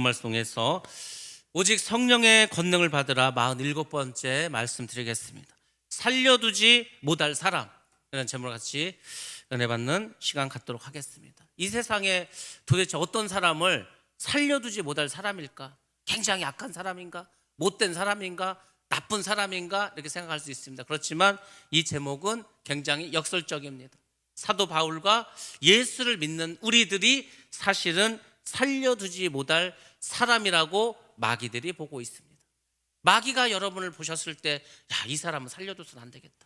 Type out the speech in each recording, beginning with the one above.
말씀에서 오직 성령의 권능을 받으라 47번째 말씀드리겠습니다. 살려두지 못할 사람, 이런 제목을 같이 은혜받는 시간 갖도록 하겠습니다. 이 세상에 도대체 어떤 사람을 살려두지 못할 사람일까? 굉장히 악한 사람인가? 못된 사람인가? 나쁜 사람인가? 이렇게 생각할 수 있습니다. 그렇지만 이 제목은 굉장히 역설적입니다. 사도 바울과 예수를 믿는 우리들이 사실은 살려두지 못할 사람이라고 마귀들이 보고 있습니다. 마귀가 여러분을 보셨을 때, 이 사람은 살려둬서는 안 되겠다,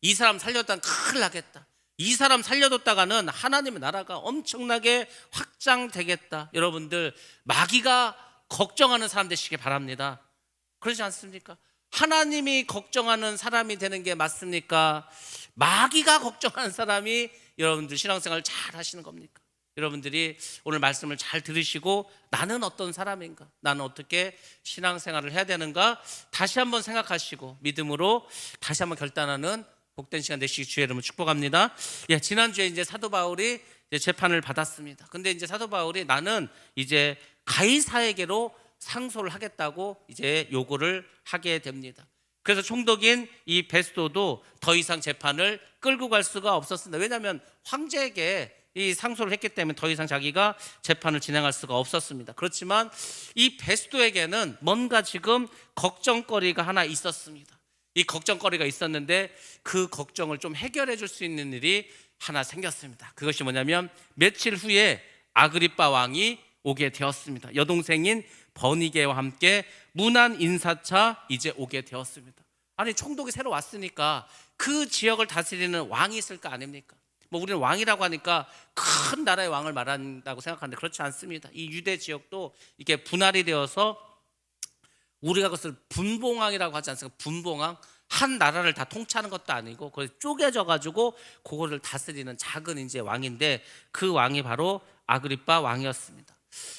이 사람 살렸다간 큰일 나겠다, 이 사람 살려뒀다가는 하나님의 나라가 엄청나게 확장되겠다, 여러분들 마귀가 걱정하는 사람 되시길 바랍니다. 그러지 않습니까? 하나님이 걱정하는 사람이 되는 게 맞습니까? 마귀가 걱정하는 사람이 여러분들 신앙생활 잘 하시는 겁니까? 여러분들이 오늘 말씀을 잘 들으시고 나는 어떤 사람인가, 나는 어떻게 신앙생활을 해야 되는가 다시 한번 생각하시고 믿음으로 다시 한번 결단하는 복된 시간 되시기 주의 이름으로 축복합니다. 지난주에 이제 사도 바울이 이제 재판을 받았습니다. 근데 이제 사도 바울이 나는 이제 가이사에게로 상소를 하겠다고 이제 요구를 하게 됩니다. 그래서 총독인 이 베스도도 더 이상 재판을 끌고 갈 수가 없었습니다. 왜냐하면 황제에게 이 상소를 했기 때문에 더 이상 자기가 재판을 진행할 수가 없었습니다. 그렇지만 이 베스도에게는 뭔가 지금 걱정거리가 하나 있었습니다. 이 걱정거리가 있었는데 그 걱정을 좀 해결해 줄 수 있는 일이 하나 생겼습니다. 그것이 뭐냐면 며칠 후에 아그리빠 왕이 오게 되었습니다. 여동생인 버니게와 함께 문안 인사차 이제 오게 되었습니다. 아니, 총독이 새로 왔으니까 그 지역을 다스리는 왕이 있을 거 아닙니까? 우리는 왕이라고 하니까 큰 나라의 왕을 말한다고 생각하는데 그렇지 않습니다. 이 유대 지역도 이게 분할이 되어서 우리가 그것을 분봉왕이라고 하지 않습니까? 분봉왕, 한 나라를 다 통치하는 것도 아니고 거기 쪼개져 가지고 그거를 다스리는 작은 이제 왕인데 그 왕이 바로 아그리빠 왕이었습니다.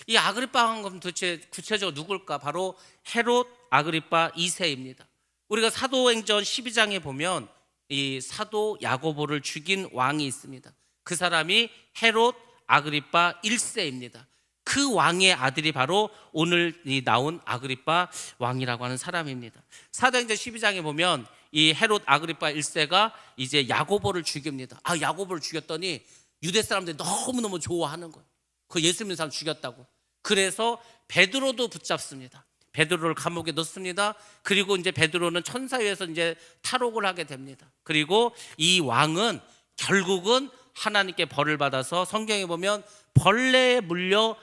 이 아그리빠 왕은 도대체 구체적으로 누굴까? 바로 헤롯 아그리빠 2세입니다. 우리가 사도행전 12장에 보면 이 사도 야고보를 죽인 왕이 있습니다. 그 사람이 헤롯 아그리빠 1세입니다. 그 왕의 아들이 바로 오늘 나온 아그리빠 왕이라고 하는 사람입니다. 사도행전 12장에 보면 이 헤롯 아그리빠 1세가 이제 야고보를 죽입니다. 야고보를 죽였더니 유대 사람들이 너무너무 좋아하는 거예요. 그 예수 믿는 사람 죽였다고. 그래서 베드로도 붙잡습니다. 베드로를 감옥에 넣습니다. 그리고 이제 베드로는 천사위에서 이제 탈옥을 하게 됩니다. 그리고 이 왕은 결국은 하나님께 벌을 받아서 성경에 보면 벌레에 물려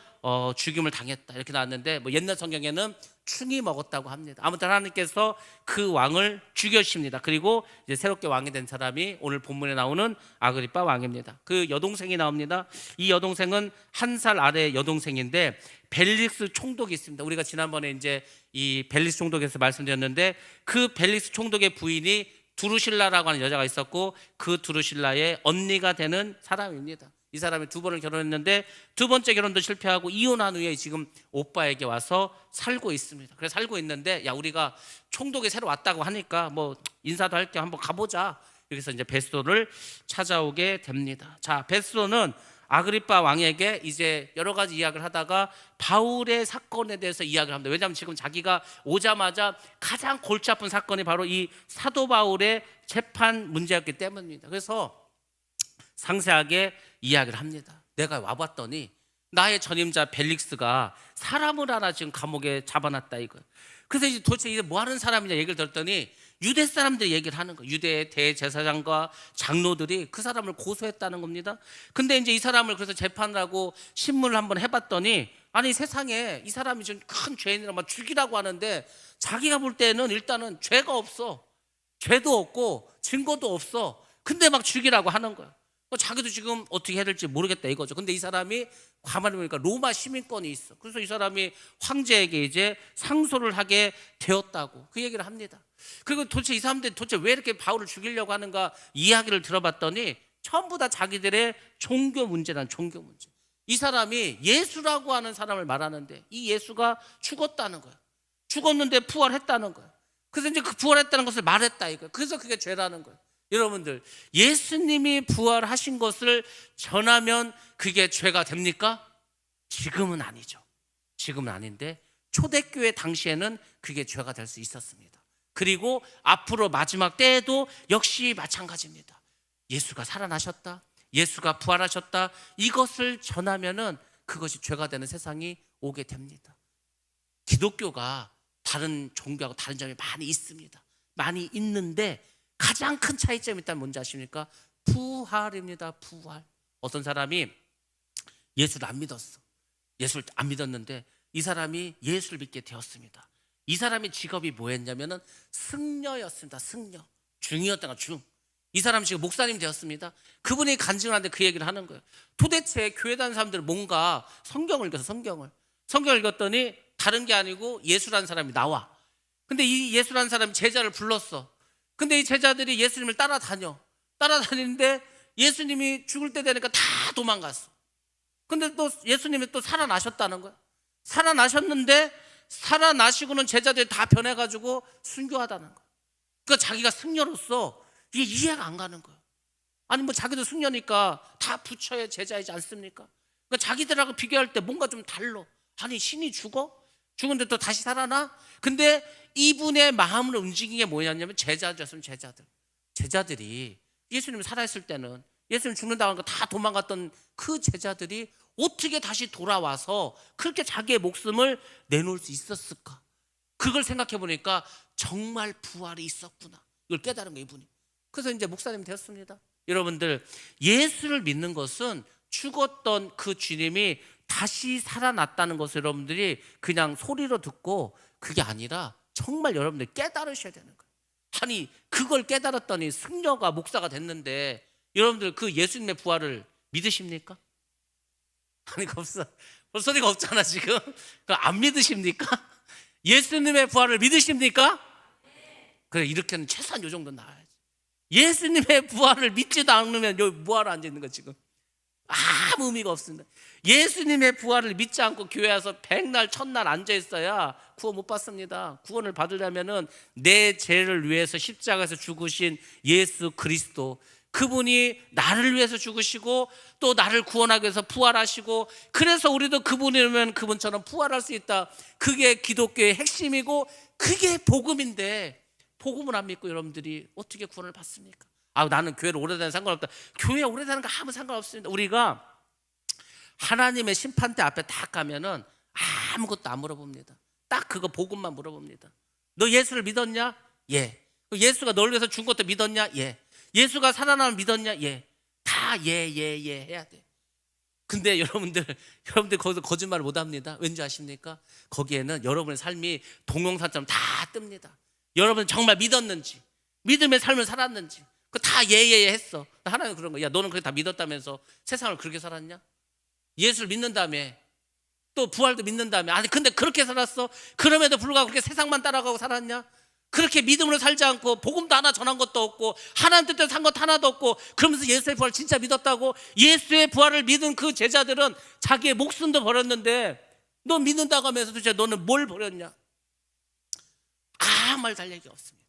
죽임을 당했다 이렇게 나왔는데 옛날 성경에는 충이 먹었다고 합니다. 아무튼 하나님께서 그 왕을 죽여십니다. 그리고 이제 새롭게 왕이 된 사람이 오늘 본문에 나오는 아그리빠 왕입니다. 그 여동생이 나옵니다. 이 여동생은 1살 아래 여동생인데 벨릭스 총독이 있습니다. 우리가 지난번에 이제 이 벨릭스 총독에서 말씀드렸는데 그 벨릭스 총독의 부인이 두루실라라고 하는 여자가 있었고 그 두루실라의 언니가 되는 사람입니다. 이 사람이 2번을 결혼했는데 2번째 결혼도 실패하고 이혼한 후에 지금 오빠에게 와서 살고 있습니다. 그래서 살고 있는데 우리가 총독이 새로 왔다고 하니까 인사도 할 겸 한번 가보자. 그래서 이제 베스도를 찾아오게 됩니다. 자, 베스도는 아그리빠 왕에게 이제 여러 가지 이야기를 하다가 바울의 사건에 대해서 이야기를 합니다. 왜냐하면 지금 자기가 오자마자 가장 골치 아픈 사건이 바로 이 사도 바울의 재판 문제였기 때문입니다. 그래서 상세하게 이야기를 합니다. 내가 와봤더니 나의 전임자 벨릭스가 사람을 하나 지금 감옥에 잡아놨다 이거예요. 그래서 이제 도대체 이게 뭐 하는 사람이냐 얘기를 들었더니 유대 사람들이 얘기를 하는 거예요. 유대의 대제사장과 장로들이 그 사람을 고소했다는 겁니다. 근데 이제 이 사람을 그래서 재판을 하고 신문을 한번 해봤더니 아니, 세상에 이 사람이 지금 큰 죄인이라 막 죽이라고 하는데 자기가 볼 때는 일단은 죄가 없어, 죄도 없고 증거도 없어. 근데 막 죽이라고 하는 거예요. 자기도 지금 어떻게 해야 될지 모르겠다 이거죠. 근데 이 사람이 가만히 보니까 로마 시민권이 있어. 그래서 이 사람이 황제에게 이제 상소를 하게 되었다고 그 얘기를 합니다. 그리고 도대체 이 사람들이 도대체 왜 이렇게 바울을 죽이려고 하는가 이야기를 들어봤더니 전부 다 자기들의 종교 문제란 종교 문제. 이 사람이 예수라고 하는 사람을 말하는데 이 예수가 죽었다는 거야. 죽었는데 부활했다는 거야. 그래서 이제 그 부활했다는 것을 말했다 이거야. 그래서 그게 죄라는 거야. 여러분들, 예수님이 부활하신 것을 전하면 그게 죄가 됩니까? 지금은 아니죠. 지금은 아닌데 초대교회 당시에는 그게 죄가 될 수 있었습니다. 그리고 앞으로 마지막 때에도 역시 마찬가지입니다. 예수가 살아나셨다, 예수가 부활하셨다, 이것을 전하면은 그것이 죄가 되는 세상이 오게 됩니다. 기독교가 다른 종교하고 다른 점이 많이 있습니다. 많이 있는데 가장 큰 차이점이 있다면 뭔지 아십니까? 부활입니다. 부활. 어떤 사람이 예수를 안 믿었어. 예수를 안 믿었는데 이 사람이 예수를 믿게 되었습니다. 이 사람의 직업이 뭐였냐면은 승려였습니다. 승려. 중이었던 거 중. 이 사람 지금 목사님 되었습니다. 그분이 간증을 하는데 그 얘기를 하는 거예요. 도대체 교회 다니는 사람들은 뭔가 성경을 읽어서 성경을 읽었더니 다른 게 아니고 예수라는 사람이 나와. 근데 이 예수라는 사람이 제자를 불렀어. 근데 이 제자들이 예수님을 따라다니는데 예수님이 죽을 때 되니까 다 도망갔어. 근데 또 예수님이 또 살아나셨다는 거야. 살아나셨는데 살아나시고는 제자들이 다 변해가지고 순교하다는 거야. 그러니까 자기가 승려로서 이게 이해가 안 가는 거야. 아니 뭐 자기도 승려니까 다 부처의 제자이지 않습니까? 그러니까 자기들하고 비교할 때 뭔가 좀 달라. 아니 신이 죽은데 또 다시 살아나? 근데 이분의 마음을 움직이는 게 뭐냐면 제자들이었으면 제자들이 예수님 살아있을 때는 예수님 죽는다고 하니까 다 도망갔던 그 제자들이 어떻게 다시 돌아와서 그렇게 자기의 목숨을 내놓을 수 있었을까? 그걸 생각해 보니까 정말 부활이 있었구나. 이걸 깨달은 거예요, 이분이. 그래서 이제 목사님 되었습니다. 여러분들, 예수를 믿는 것은 죽었던 그 주님이 다시 살아났다는 것을 여러분들이 그냥 소리로 듣고 그게 아니라 정말 여러분들 깨달으셔야 되는 거예요. 아니 그걸 깨달았더니 승려가 목사가 됐는데 여러분들 그 예수님의 부활을 믿으십니까? 아니 없어. 소리가 없잖아 지금. 안 믿으십니까? 예수님의 부활을 믿으십니까? 그래 이렇게는 최소한 요 정도 나와야지. 예수님의 부활을 믿지도 않으면 여기 뭐하러 앉아있는 거야 지금. 아무 의미가 없습니다. 예수님의 부활을 믿지 않고 교회 와서 백날 첫날 앉아있어야 구원 못 받습니다. 구원을 받으려면은 내 죄를 위해서 십자가에서 죽으신 예수 그리스도, 그분이 나를 위해서 죽으시고 또 나를 구원하기 위해서 부활하시고, 그래서 우리도 그분이면 그분처럼 부활할 수 있다. 그게 기독교의 핵심이고 그게 복음인데, 복음을 안 믿고 여러분들이 어떻게 구원을 받습니까? 나는 교회를 오래 다니는 상관없다. 교회 오래 다니는 거 아무 상관없습니다. 우리가 하나님의 심판대 앞에 딱 가면은 아무것도 안 물어봅니다. 딱 그거 복음만 물어봅니다. 너 예수를 믿었냐? 예. 예수가 널 위해서 죽은 것도 믿었냐? 예. 예수가 살아남을 믿었냐? 예. 다 예 해야 돼. 근데 여러분들 거기서 거짓말을 못 합니다. 왠지 아십니까? 거기에는 여러분의 삶이 동영상처럼 다 뜹니다. 여러분 정말 믿었는지, 믿음의 삶을 살았는지, 그 다 예 했어. 하나님 그런 거. 야 너는 그렇게 다 믿었다면서 세상을 그렇게 살았냐? 예수를 믿는다며, 또 부활도 믿는다며. 아니 근데 그렇게 살았어? 그럼에도 불구하고 그렇게 세상만 따라가고 살았냐? 그렇게 믿음으로 살지 않고 복음도 하나 전한 것도 없고 하나님 뜻대로 산 것 하나도 없고 그러면서 예수의 부활을 진짜 믿었다고? 예수의 부활을 믿은 그 제자들은 자기의 목숨도 버렸는데 너 믿는다고 하면서 도대체 너는 뭘 버렸냐? 아무 말 달 얘기 없습니다.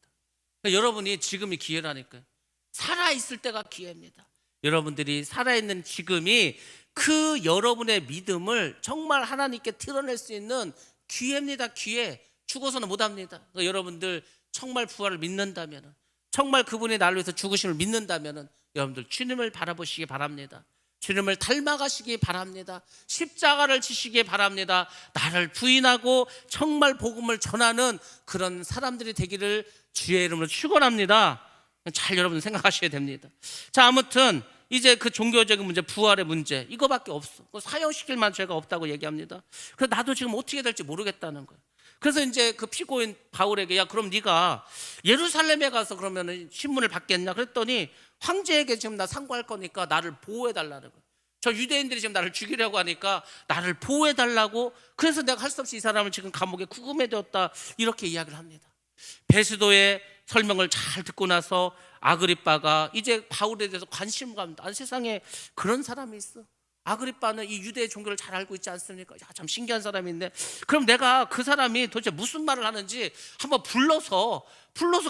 그러니까 여러분이 지금이 기회라니까요. 살아있을 때가 기회입니다. 여러분들이 살아있는 지금이 그 여러분의 믿음을 정말 하나님께 드러낼 수 있는 기회입니다. 기회. 죽어서는 못합니다. 그러니까 여러분들 정말 부활을 믿는다면, 정말 그분이 나를 위해서 죽으심을 믿는다면 여러분들 주님을 바라보시기 바랍니다. 주님을 닮아가시기 바랍니다. 십자가를 지시기 바랍니다. 나를 부인하고 정말 복음을 전하는 그런 사람들이 되기를 주의 이름으로 축원합니다. 잘 여러분 생각하셔야 됩니다. 자, 아무튼 이제 그 종교적인 문제, 부활의 문제 이거밖에 없어. 사형시킬 만한 죄가 없다고 얘기합니다. 그래서 나도 지금 어떻게 될지 모르겠다는 거예요. 그래서 이제 그 피고인 바울에게 야 그럼 네가 예루살렘에 가서 그러면 신문을 받겠냐 그랬더니 황제에게 지금 나 상고할 거니까 나를 보호해 달라는 거예요. 저 유대인들이 지금 나를 죽이려고 하니까 나를 보호해 달라고. 그래서 내가 할 수 없이 이 사람을 지금 감옥에 구금해 뒀다, 이렇게 이야기를 합니다. 베스도의 설명을 잘 듣고 나서 아그리빠가 이제 바울에 대해서 관심을 갖는다. 아니 세상에 그런 사람이 있어. 아그리빠는 이 유대의 종교를 잘 알고 있지 않습니까? 야, 참 신기한 사람인데 그럼 내가 그 사람이 도대체 무슨 말을 하는지 한번 불러서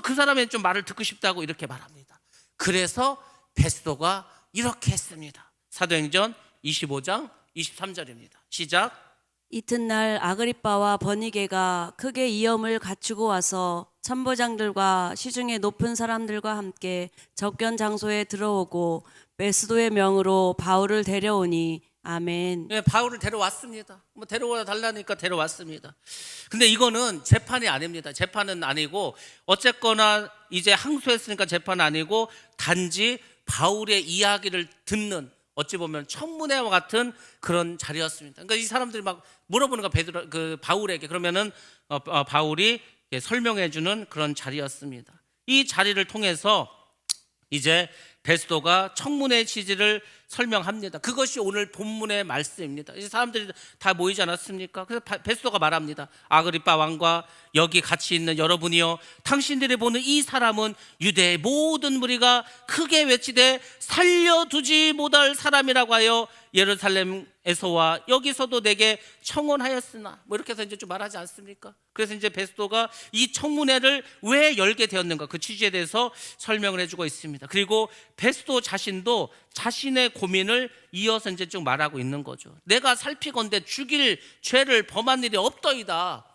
그 사람의 좀 말을 듣고 싶다고 이렇게 말합니다. 그래서 베스도가 이렇게 했습니다. 사도행전 25장 23절입니다. 시작. 이튿날 아그리빠와 버니게가 크게 위험을 갖추고 와서 천부장들과 시중에 높은 사람들과 함께 접견 장소에 들어오고 베스도의 명으로 바울을 데려오니 아멘. 예, 바울을 데려왔습니다. 뭐 데려와 달라니까 데려왔습니다. 근데 이거는 재판이 아닙니다. 재판은 아니고 어쨌거나 이제 항소했으니까 재판은 아니고 단지 바울의 이야기를 듣는 어찌 보면 청문회와 같은 그런 자리였습니다. 그러니까 이 사람들이 막 물어보는 거 베드로 그 바울에게 그러면은 바울이 설명해주는 그런 자리였습니다. 이 자리를 통해서 이제 베스도가 청문회 취지를 설명합니다. 그것이 오늘 본문의 말씀입니다. 이 사람들이 다 모이지 않았습니까? 그래서 베스도가 말합니다. 아그리빠 왕과 여기 같이 있는 여러분이여, 당신들이 보는 이 사람은 유대의 모든 무리가 크게 외치되 살려두지 못할 사람이라고 하여 예루살렘에서와 여기서도 내게 청원하였으나, 뭐 이렇게 해서 이제 좀 말하지 않습니까? 그래서 이제 베스도가 이 청문회를 왜 열게 되었는가, 그 취지에 대해서 설명을 해주고 있습니다. 그리고 베스도 자신도 자신의 고민을 이어서 이제 쭉 말하고 있는 거죠. 내가 살피건대 죽일 죄를 범한 일이 없더이다.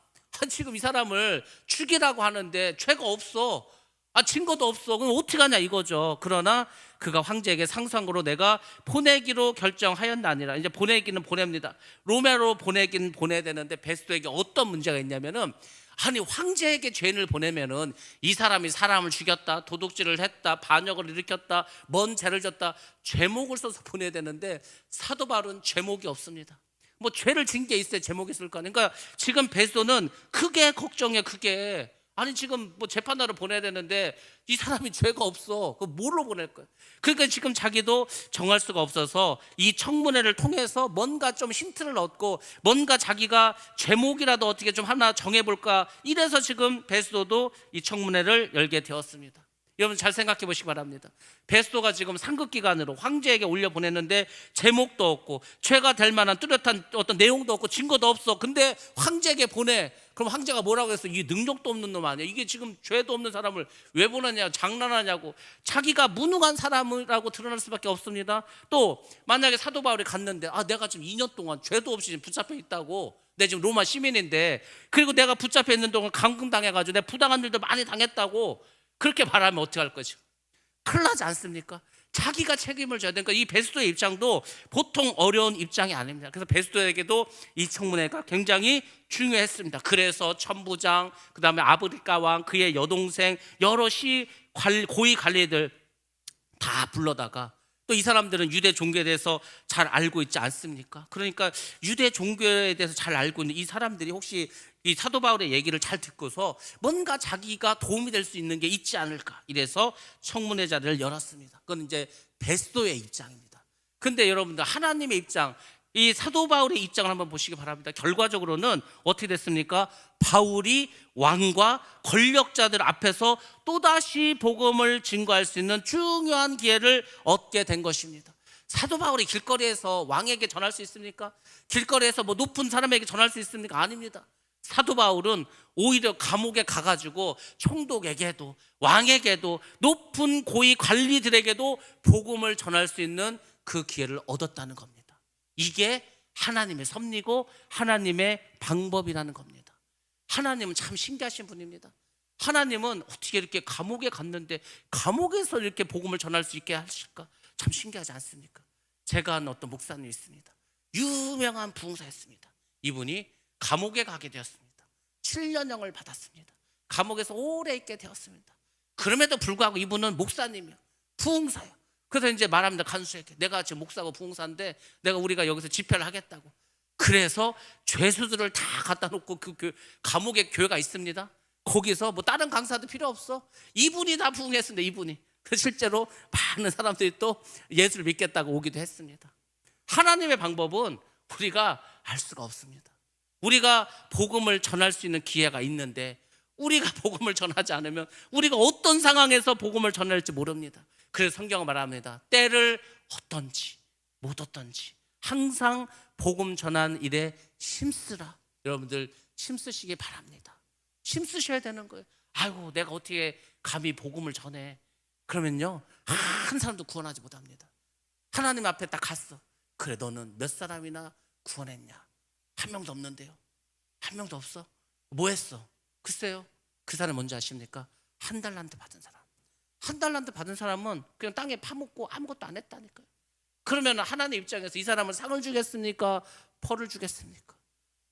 지금 이 사람을 죽이라고 하는데 죄가 없어. 증거도 없어. 그럼 어떻게 하냐 이거죠. 그러나 그가 황제에게 상상으로 내가 보내기로 결정하였나니라. 이제 보내기는 보냅니다. 로마로 보내긴 보내야 되는데 베스도에게 어떤 문제가 있냐면은, 아니 황제에게 죄를 보내면은 이 사람이 사람을 죽였다, 도둑질을 했다, 반역을 일으켰다, 먼 죄를 졌다, 죄목을 써서 보내야 되는데 사도 바울은 죄목이 없습니다. 뭐 죄를 진 게 있어야 제목이 있을 거 아니에요. 그러니까 지금 베스도는 크게 걱정해. 크게. 아니 지금 뭐 재판하러 보내야 되는데 이 사람이 죄가 없어. 그 뭘로 보낼 거야? 그러니까 지금 자기도 정할 수가 없어서 이 청문회를 통해서 뭔가 좀 힌트를 얻고 뭔가 자기가 제목이라도 어떻게 좀 하나 정해볼까, 이래서 지금 베스도도 이 청문회를 열게 되었습니다. 여러분 잘 생각해 보시기 바랍니다. 베스도가 지금 상급기관으로 황제에게 올려보냈는데 제목도 없고 죄가 될 만한 뚜렷한 어떤 내용도 없고 증거도 없어. 근데 황제에게 보내. 그럼 황제가 뭐라고 했어? 이게 능력도 없는 놈 아니야? 이게 지금 죄도 없는 사람을 왜 보내냐? 장난하냐고. 자기가 무능한 사람이라고 드러날 수밖에 없습니다. 또 만약에 사도 바울이 갔는데 내가 지금 2년 동안 죄도 없이 붙잡혀 있다고, 내 지금 로마 시민인데, 그리고 내가 붙잡혀 있는 동안 감금당해가지고 내가 부당한 일도 많이 당했다고 그렇게 말하면 어떻게 할 거죠? 큰일 나지 않습니까? 자기가 책임을 져야 되니까 이 베스도의 입장도 보통 어려운 입장이 아닙니다. 그래서 베스도에게도 이 청문회가 굉장히 중요했습니다. 그래서 천부장, 그 다음에 아브리카 왕, 그의 여동생, 여러 고위 관리들 다 불러다가, 또 이 사람들은 유대 종교에 대해서 잘 알고 있지 않습니까? 그러니까 유대 종교에 대해서 잘 알고 있는 이 사람들이 혹시 이 사도 바울의 얘기를 잘 듣고서 뭔가 자기가 도움이 될 수 있는 게 있지 않을까, 이래서 청문회 자리를 열었습니다. 그건 이제 베스도의 입장입니다. 근데 여러분들 하나님의 입장, 이 사도 바울의 입장을 한번 보시기 바랍니다. 결과적으로는 어떻게 됐습니까? 바울이 왕과 권력자들 앞에서 또다시 복음을 증거할 수 있는 중요한 기회를 얻게 된 것입니다. 사도 바울이 길거리에서 왕에게 전할 수 있습니까? 길거리에서 뭐 높은 사람에게 전할 수 있습니까? 아닙니다. 사도 바울은 오히려 감옥에 가가지고 총독에게도 왕에게도 높은 고위 관리들에게도 복음을 전할 수 있는 그 기회를 얻었다는 겁니다. 이게 하나님의 섭리고 하나님의 방법이라는 겁니다. 하나님은 참 신기하신 분입니다. 하나님은 어떻게 이렇게 감옥에 갔는데 감옥에서 이렇게 복음을 전할 수 있게 하실까? 참 신기하지 않습니까? 제가 아는 어떤 목사님이 있습니다. 유명한 부흥사였습니다. 이분이 감옥에 가게 되었습니다. 7년형을 받았습니다. 감옥에서 오래 있게 되었습니다. 그럼에도 불구하고 이분은 목사님이요, 부흥사요. 그래서 이제 말합니다. 간수에게, 내가 지금 목사고 부흥사인데 우리가 여기서 집회를 하겠다고. 그래서 죄수들을 다 갖다 놓고 그 감옥에 교회가 있습니다. 거기서 뭐 다른 강사도 필요 없어. 이분이 다 부흥했습니다. 이분이. 실제로 많은 사람들이 또 예수를 믿겠다고 오기도 했습니다. 하나님의 방법은 우리가 알 수가 없습니다. 우리가 복음을 전할 수 있는 기회가 있는데 우리가 복음을 전하지 않으면 우리가 어떤 상황에서 복음을 전할지 모릅니다. 그래서 성경은 말합니다. 때를 어떤지 못 어떤지 항상 복음 전하는 일에 힘쓰라. 여러분들 힘쓰시기 바랍니다. 힘쓰셔야 되는 거예요. 아이고 내가 어떻게 감히 복음을 전해. 그러면요 한 사람도 구원하지 못합니다. 하나님 앞에 딱 갔어. 그래 너는 몇 사람이나 구원했냐. 한 명도 없는데요. 한 명도 없어. 뭐 했어? 글쎄요. 그 사람 뭔지 아십니까? 한 달란트 받은 사람. 한 달란트 받은 사람은 그냥 땅에 파묻고 아무것도 안 했다니까요. 그러면 하나님 입장에서 이 사람은 상을 주겠습니까? 벌을 주겠습니까?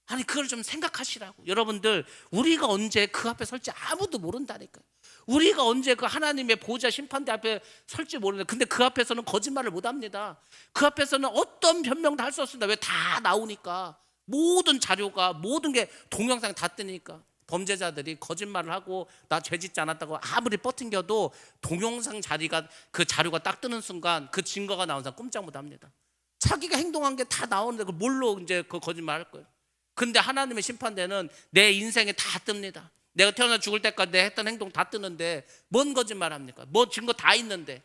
아니, 그걸 좀 생각하시라고. 여러분들, 우리가 언제 그 앞에 설지 아무도 모른다니까요. 우리가 언제 그 하나님의 보좌 심판대 앞에 설지 모르는데, 근데 그 앞에서는 거짓말을 못합니다. 그 앞에서는 어떤 변명도 할 수 없습니다. 왜? 다 나오니까. 모든 자료가, 모든 게 동영상 다 뜨니까. 범죄자들이 거짓말을 하고 나 죄 짓지 않았다고 아무리 버팅겨도 동영상 그 자료가 딱 뜨는 순간 그 증거가 나온 사람 꼼짝 못합니다. 자기가 행동한 게 다 나오는데 그걸 뭘로 이제 그 거짓말 할 거예요. 근데 하나님의 심판대는 내 인생에 다 뜹니다. 내가 태어나 죽을 때까지 내 했던 행동 다 뜨는데 뭔 거짓말 합니까? 뭐 증거 다 있는데.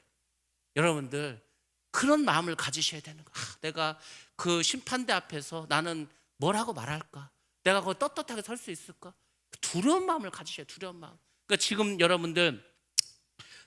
여러분들, 그런 마음을 가지셔야 되는 거예요. 내가 그 심판대 앞에서 나는 뭐라고 말할까? 내가 거기 떳떳하게 설 수 있을까? 두려운 마음을 가지셔야 돼요. 두려운 마음. 그러니까 지금 여러분들,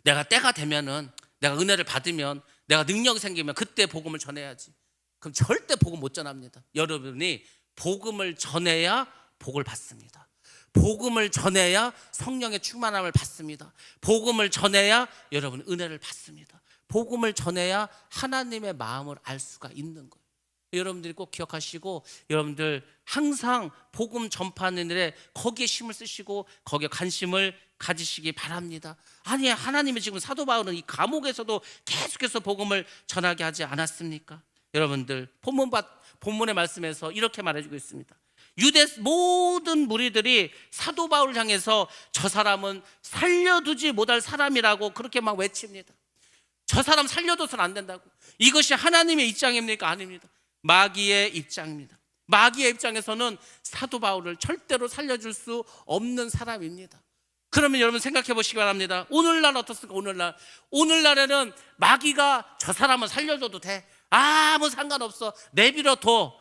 내가 때가 되면은, 내가 은혜를 받으면, 내가 능력이 생기면 그때 복음을 전해야지. 그럼 절대 복음 못 전합니다. 여러분이 복음을 전해야 복을 받습니다. 복음을 전해야 성령의 충만함을 받습니다. 복음을 전해야 여러분 은혜를 받습니다. 복음을 전해야 하나님의 마음을 알 수가 있는 거예요. 여러분들이 꼭 기억하시고, 여러분들 항상 복음 전파하는 일에 거기에 힘을 쓰시고 거기에 관심을 가지시기 바랍니다. 아니, 하나님이 지금 사도 바울은 이 감옥에서도 계속해서 복음을 전하게 하지 않았습니까? 여러분들, 본문의 말씀에서 이렇게 말해주고 있습니다. 유대 모든 무리들이 사도 바울을 향해서 저 사람은 살려두지 못할 사람이라고 그렇게 막 외칩니다. 저 사람 살려둬서는 안 된다고. 이것이 하나님의 입장입니까? 아닙니다. 마귀의 입장입니다. 마귀의 입장에서는 사도 바울을 절대로 살려줄 수 없는 사람입니다. 그러면 여러분 생각해 보시기 바랍니다. 오늘날 어떻습니까? 오늘날에는 마귀가 저 사람은 살려줘도 돼, 아무 상관없어, 내버려둬,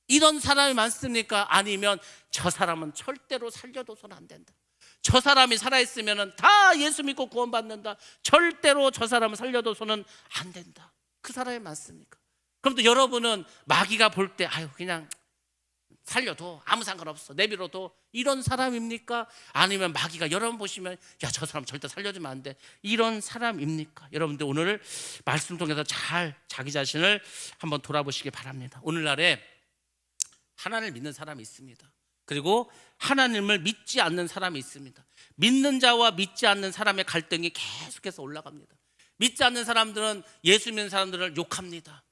이런 사람이 많습니까? 아니면 저 사람은 절대로 살려둬서는 안 된다, 저 사람이 살아있으면 다 예수 믿고 구원받는다, 절대로 저 사람을 살려둬서는 안 된다, 그 사람이 많습니까? 그럼 또 여러분은 마귀가 볼 때 아유 그냥 살려둬, 아무 상관없어, 내버려둬, 이런 사람입니까? 아니면 마귀가 여러분 보시면 야, 저 사람 절대 살려주면 안 돼, 이런 사람입니까? 여러분들 오늘 말씀 통해서 잘 자기 자신을 한번 돌아보시기 바랍니다. 오늘날에 하나님을 믿는 사람이 있습니다. 그리고 하나님을 믿지 않는 사람이 있습니다. 믿는 자와 믿지 않는 사람의 갈등이 계속해서 올라갑니다. 믿지 않는 사람들은 예수 믿는 사람들을 욕합니다.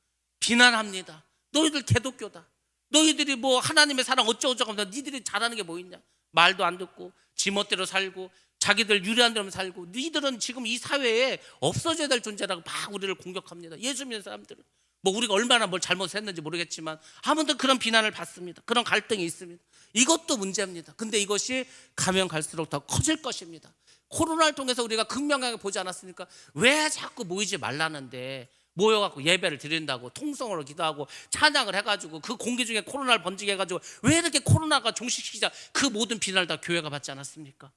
비난합니다. 너희들 개독교다, 너희들이 뭐 하나님의 사랑 어쩌고저쩌고 하면서 니들이 잘하는 게 뭐 있냐, 말도 안 듣고 지멋대로 살고 자기들 유리한 대로 살고, 니들은 지금 이 사회에 없어져야 될 존재라고 막 우리를 공격합니다. 예수 믿는 사람들은 뭐 우리가 얼마나 뭘 잘못했는지 모르겠지만 아무튼 그런 비난을 받습니다. 그런 갈등이 있습니다. 이것도 문제입니다. 근데 이것이 가면 갈수록 더 커질 것입니다. 코로나를 통해서 우리가 극명하게 보지 않았습니까? 왜 자꾸 모이지 말라는데 모여갖고 예배를 드린다고 통성으로 기도하고 찬양을 해가지고 그 공기 중에 코로나를 번지게 해가지고 왜 이렇게 코로나가 종식시키자, 그 모든 비난을 다 교회가 받지 않았습니까?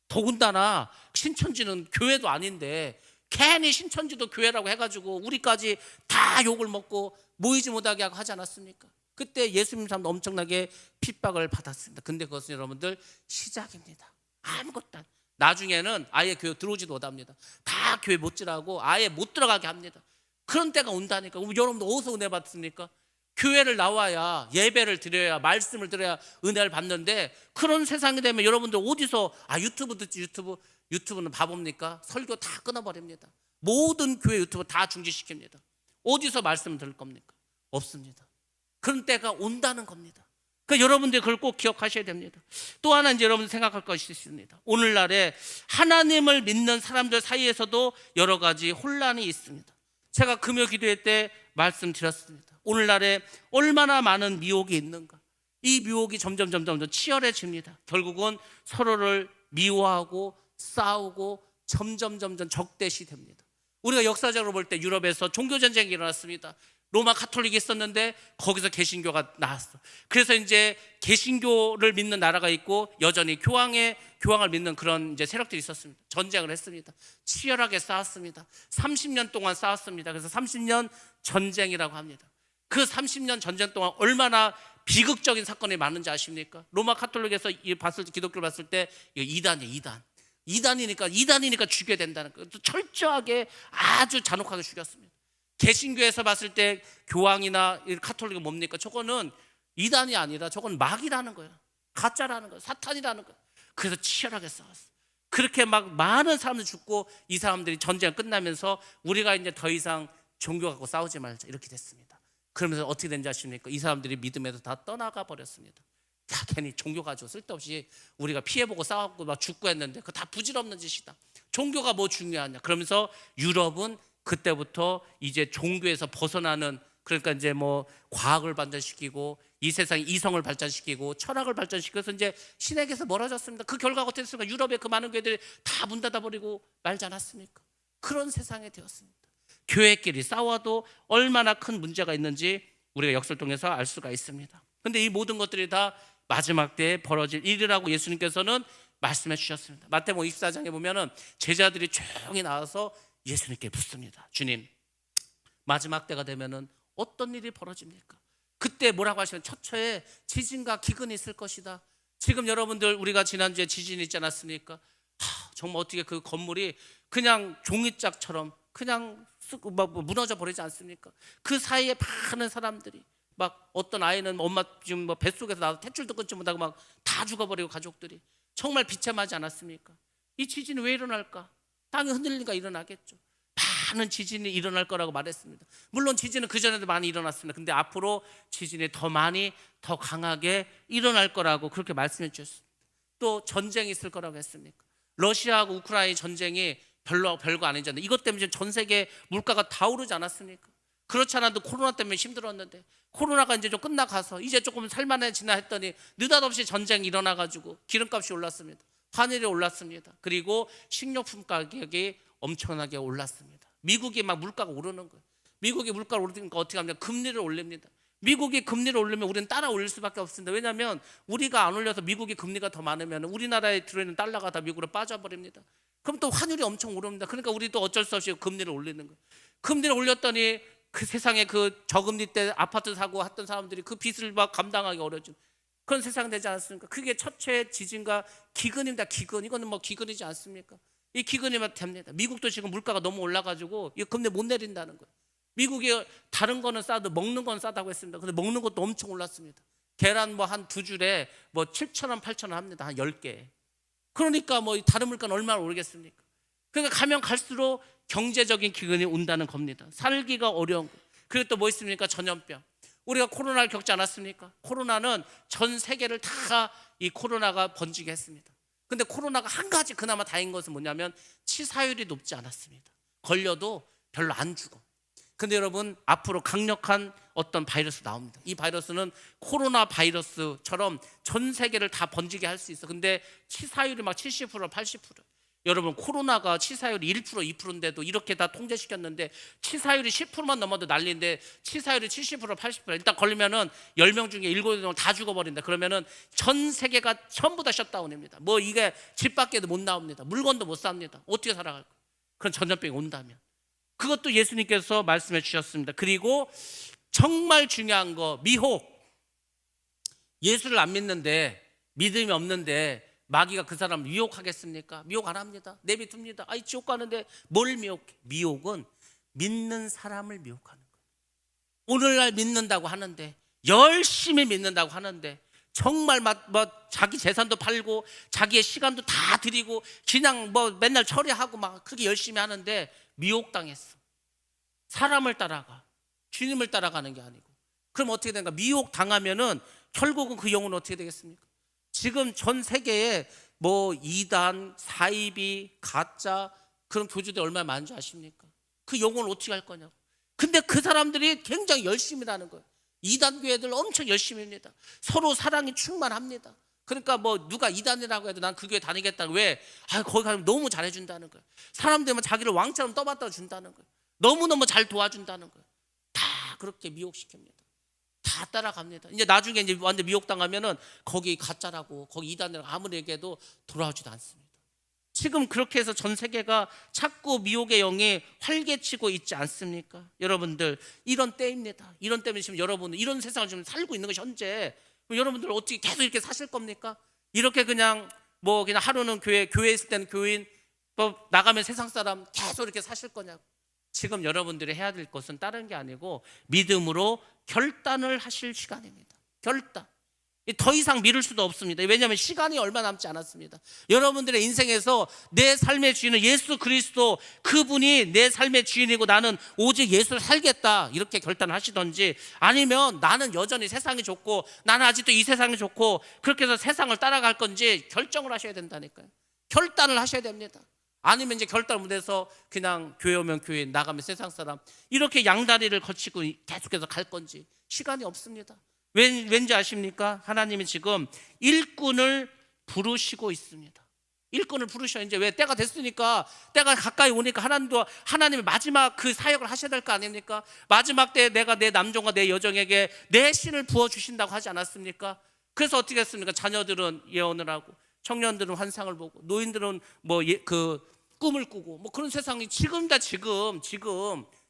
더군다나 신천지는 교회도 아닌데 괜히 신천지도 교회라고 해가지고 우리까지 다 욕을 먹고 모이지 못하게 하고 하지 않았습니까? 그때 예수 믿는 사람도 엄청나게 핍박을 받았습니다. 근데 그것은 여러분들 시작입니다. 아무것도 안, 나중에는 아예 교회 들어오지도 못합니다. 다 교회 못지라고 아예 못 들어가게 합니다. 그런 때가 온다니까. 여러분들 어디서 은혜 받습니까? 교회를 나와야, 예배를 드려야, 말씀을 들어야 은혜를 받는데, 그런 세상이 되면 여러분들 어디서 유튜브 듣지, 유튜브는 바보입니까? 설교 다 끊어버립니다. 모든 교회 유튜브 다 중지시킵니다. 어디서 말씀을 들을 겁니까? 없습니다. 그런 때가 온다는 겁니다. 그러니까 여러분들 그걸 꼭 기억하셔야 됩니다. 또 하나 이제 여러분 생각할 것이 있습니다. 오늘날에 하나님을 믿는 사람들 사이에서도 여러 가지 혼란이 있습니다. 제가 금요 기도회 때 말씀드렸습니다. 오늘날에 얼마나 많은 미혹이 있는가. 이 미혹이 점점 치열해집니다. 결국은 서로를 미워하고 싸우고 점점 적대시 됩니다. 우리가 역사적으로 볼 때 유럽에서 종교전쟁이 일어났습니다. 로마 카톨릭이 있었는데 거기서 개신교가 나왔어. 그래서 이제 개신교를 믿는 나라가 있고 여전히 교황을 믿는 그런 이제 세력들이 있었습니다. 전쟁을 했습니다. 치열하게 싸웠습니다. 30년 동안 싸웠습니다. 그래서 30년 전쟁이라고 합니다. 그 30년 전쟁 동안 얼마나 비극적인 사건이 많은지 아십니까? 로마 카톨릭에서 기독교를 봤을 때 이거 이단이니까 죽여야 된다는 거예요. 철저하게 아주 잔혹하게 죽였습니다. 개신교에서 봤을 때 교황이나 카톨릭은 뭡니까? 저거는 이단이 아니라 저건 마귀라는 거예요. 가짜라는 거예요. 사탄이라는 거예요. 그래서 치열하게 싸웠어요. 그렇게 막 많은 사람들이 죽고 이 사람들이 전쟁이 끝나면서 우리가 이제 더 이상 종교 갖고 싸우지 말자 이렇게 됐습니다. 그러면서 어떻게 된지 아십니까? 이 사람들이 믿음에서 다 떠나가 버렸습니다. 야, 괜히 종교 가지고 쓸데없이 우리가 피해보고 싸우고 막 죽고 했는데 그거 다 부질없는 짓이다. 종교가 뭐 중요하냐. 그러면서 유럽은 그때부터 이제 종교에서 벗어나는, 그러니까 이제 뭐 과학을 발전시키고 이 세상에 이성을 발전시키고 철학을 발전시켜서 이제 신에게서 멀어졌습니다. 그 결과가 어떻게 됐습니까? 유럽의 그 많은 교회들이 다 문 닫아버리고 말지 않았습니까? 그런 세상이 되었습니다. 교회끼리 싸워도 얼마나 큰 문제가 있는지 우리가 역사를 통해서 알 수가 있습니다. 근데 이 모든 것들이 다 마지막 때에 벌어질 일이라고 예수님께서는 말씀해 주셨습니다. 마태복음 24장에 보면은 제자들이 조용히 나와서 예수님께 묻습니다. 주님, 마지막 때가 되면은 어떤 일이 벌어집니까? 그때 뭐라고 하시면 처처에 지진과 기근이 있을 것이다. 지금 여러분들 우리가 지난주에 지진이 있지 않았습니까? 정말 어떻게 그 건물이 그냥 종이짝처럼 그냥 무너져 버리지 않습니까? 그 사이에 많은 사람들이 막 어떤 아이는 엄마 지금 뭐 뱃속에서 나와서 탯줄도 끊지 못하고 막 다 죽어버리고 가족들이 정말 비참하지 않았습니까? 이 지진이 왜 일어날까? 땅이 흔들리니까 일어나겠죠. 많은 지진이 일어날 거라고 말했습니다. 물론 지진은 그전에도 많이 일어났습니다. 근데 앞으로 지진이 더 많이 더 강하게 일어날 거라고 그렇게 말씀해 주셨습니다. 또 전쟁이 있을 거라고 했습니까? 러시아하고 우크라이나 전쟁이 별거 아니잖아요. 이것 때문에 전 세계 물가가 다 오르지 않았습니까? 그렇지 않아도 코로나 때문에 힘들었는데 코로나가 이제 좀 끝나가서 이제 조금 살만해지나 했더니 느닷없이 전쟁이 일어나가지고 기름값이 올랐습니다. 환율이 올랐습니다. 그리고 식료품 가격이 엄청나게 올랐습니다. 미국이 막 물가가 오르는 거예요. 미국이 물가가 오르니까 어떻게 하면 금리를 올립니다. 미국이 금리를 올리면 우리는 따라 올릴 수밖에 없습니다. 왜냐하면 우리가 안 올려서 미국이 금리가 더 많으면 우리나라에 들어있는 달러가 다 미국으로 빠져버립니다. 그럼 또 환율이 엄청 오릅니다. 그러니까 우리도 어쩔 수 없이 금리를 올리는 거예요. 금리를 올렸더니 그 세상에 그 저금리 때 아파트 사고 했던 사람들이 그 빚을 막 감당하기 어려워진 그런 세상 되지 않았습니까? 그게 첫째 지진과 기근입니다. 기근. 이거는 뭐 기근이지 않습니까? 이 기근이면 됩니다. 미국도 지금 물가가 너무 올라가지고 이 금리 못 내린다는 거예요. 미국이 다른 거는 싸도 먹는 건 싸다고 했습니다. 근데 먹는 것도 엄청 올랐습니다. 계란 뭐 한 두 줄에 뭐 7,000원, 8,000원 합니다. 한 10개. 그러니까 뭐 다른 물가는 얼마나 오르겠습니까? 그러니까 가면 갈수록 경제적인 기근이 온다는 겁니다. 살기가 어려운 거예요. 그리고 또 뭐 있습니까? 전염병. 우리가 코로나를 겪지 않았습니까? 코로나는 전 세계를 다 이 코로나가 번지게 했습니다. 근데 코로나가 한 가지 그나마 다행인 것은 뭐냐면 치사율이 높지 않았습니다. 걸려도 별로 안 죽어. 근데 여러분 앞으로 강력한 어떤 바이러스 나옵니다. 이 바이러스는 코로나 바이러스처럼 전 세계를 다 번지게 할 수 있어. 근데 치사율이 막 70%, 80%. 여러분 코로나가 치사율이 1%, 2%인데도 이렇게 다 통제시켰는데 치사율이 10%만 넘어도 난리인데 치사율이 70%, 80% 일단 걸리면은 10명 중에 7명 다 죽어버린다. 그러면은 전 세계가 전부 다 셧다운입니다. 뭐 이게 집 밖에도 못 나옵니다. 물건도 못 삽니다. 어떻게 살아갈까? 그런 전염병이 온다면. 그것도 예수님께서 말씀해 주셨습니다. 그리고 정말 중요한 거 미혹. 예수를 안 믿는데 믿음이 없는데 마귀가 그 사람을 미혹하겠습니까? 미혹 안 합니다. 내비둡니다. 아이 지옥 가는데 뭘 미혹해? 미혹은 믿는 사람을 미혹하는 거예요. 오늘날 믿는다고 하는데 열심히 믿는다고 하는데 정말 뭐 자기 재산도 팔고 자기의 시간도 다 드리고 그냥 뭐 맨날 처리하고 막 그렇게 열심히 하는데 미혹당했어. 사람을 따라가. 주님을 따라가는 게 아니고. 그럼 어떻게 되는가? 미혹 당하면은 결국은 그 영혼은 어떻게 되겠습니까? 지금 전 세계에 뭐 이단, 사이비, 가짜 그런 교주들 얼마나 많은지 아십니까? 그 영혼을 어떻게 할 거냐고. 근데 그 사람들이 굉장히 열심히 하는 거예요. 이단 교회들 엄청 열심히 합니다. 서로 사랑이 충만합니다. 그러니까 뭐 누가 이단이라고 해도 난 그 교회 다니겠다. 왜? 거기 가면 너무 잘해준다는 거예요. 사람들은 자기를 왕처럼 떠받들어 준다는 거예요. 너무너무 잘 도와준다는 거예요. 다 그렇게 미혹시킵니다. 다 따라갑니다. 이제 나중에 이제 완전 미혹당하면은 거기 가짜라고 거기 이단이라고 아무리 얘기해도 돌아오지도 않습니다. 지금 그렇게 해서 전 세계가 자꾸 미혹의 영이 활개치고 있지 않습니까? 여러분들, 이런 때입니다. 이런 때문에 지금 여러분들 이런 세상을 지금 살고 있는 것이 현재. 여러분들 어떻게 계속 이렇게 사실 겁니까? 이렇게 그냥 그냥 하루는 교회에 있을 때는 교인, 나가면 세상 사람 계속 이렇게 사실 거냐고. 지금 여러분들이 해야 될 것은 다른 게 아니고 믿음으로 결단을 하실 시간입니다. 결단. 더 이상 미룰 수도 없습니다. 왜냐하면 시간이 얼마 남지 않았습니다. 여러분들의 인생에서 내 삶의 주인은 예수 그리스도, 그분이 내 삶의 주인이고 나는 오직 예수를 살겠다, 이렇게 결단을 하시던지, 아니면 나는 여전히 세상이 좋고 나는 아직도 이 세상이 좋고 그렇게 해서 세상을 따라갈 건지 결정을 하셔야 된다니까요. 결단을 하셔야 됩니다. 아니면 이제 결단을 못해서 그냥 교회 오면 교회, 나가면 세상 사람, 이렇게 양다리를 거치고 계속해서 갈 건지. 시간이 없습니다. 왠지 아십니까? 하나님이 지금 일꾼을 부르시고 있습니다. 일꾼을 부르셔. 이제 왜? 때가 됐으니까, 때가 가까이 오니까 하나님의 마지막 그 사역을 하셔야 될 거 아닙니까? 마지막 때에 내가 내 남종과 내 여종에게 내 신을 부어주신다고 하지 않았습니까? 그래서 어떻게 했습니까? 자녀들은 예언을 하고, 청년들은 환상을 보고, 노인들은 꿈을 꾸고, 그런 세상이 지금이다.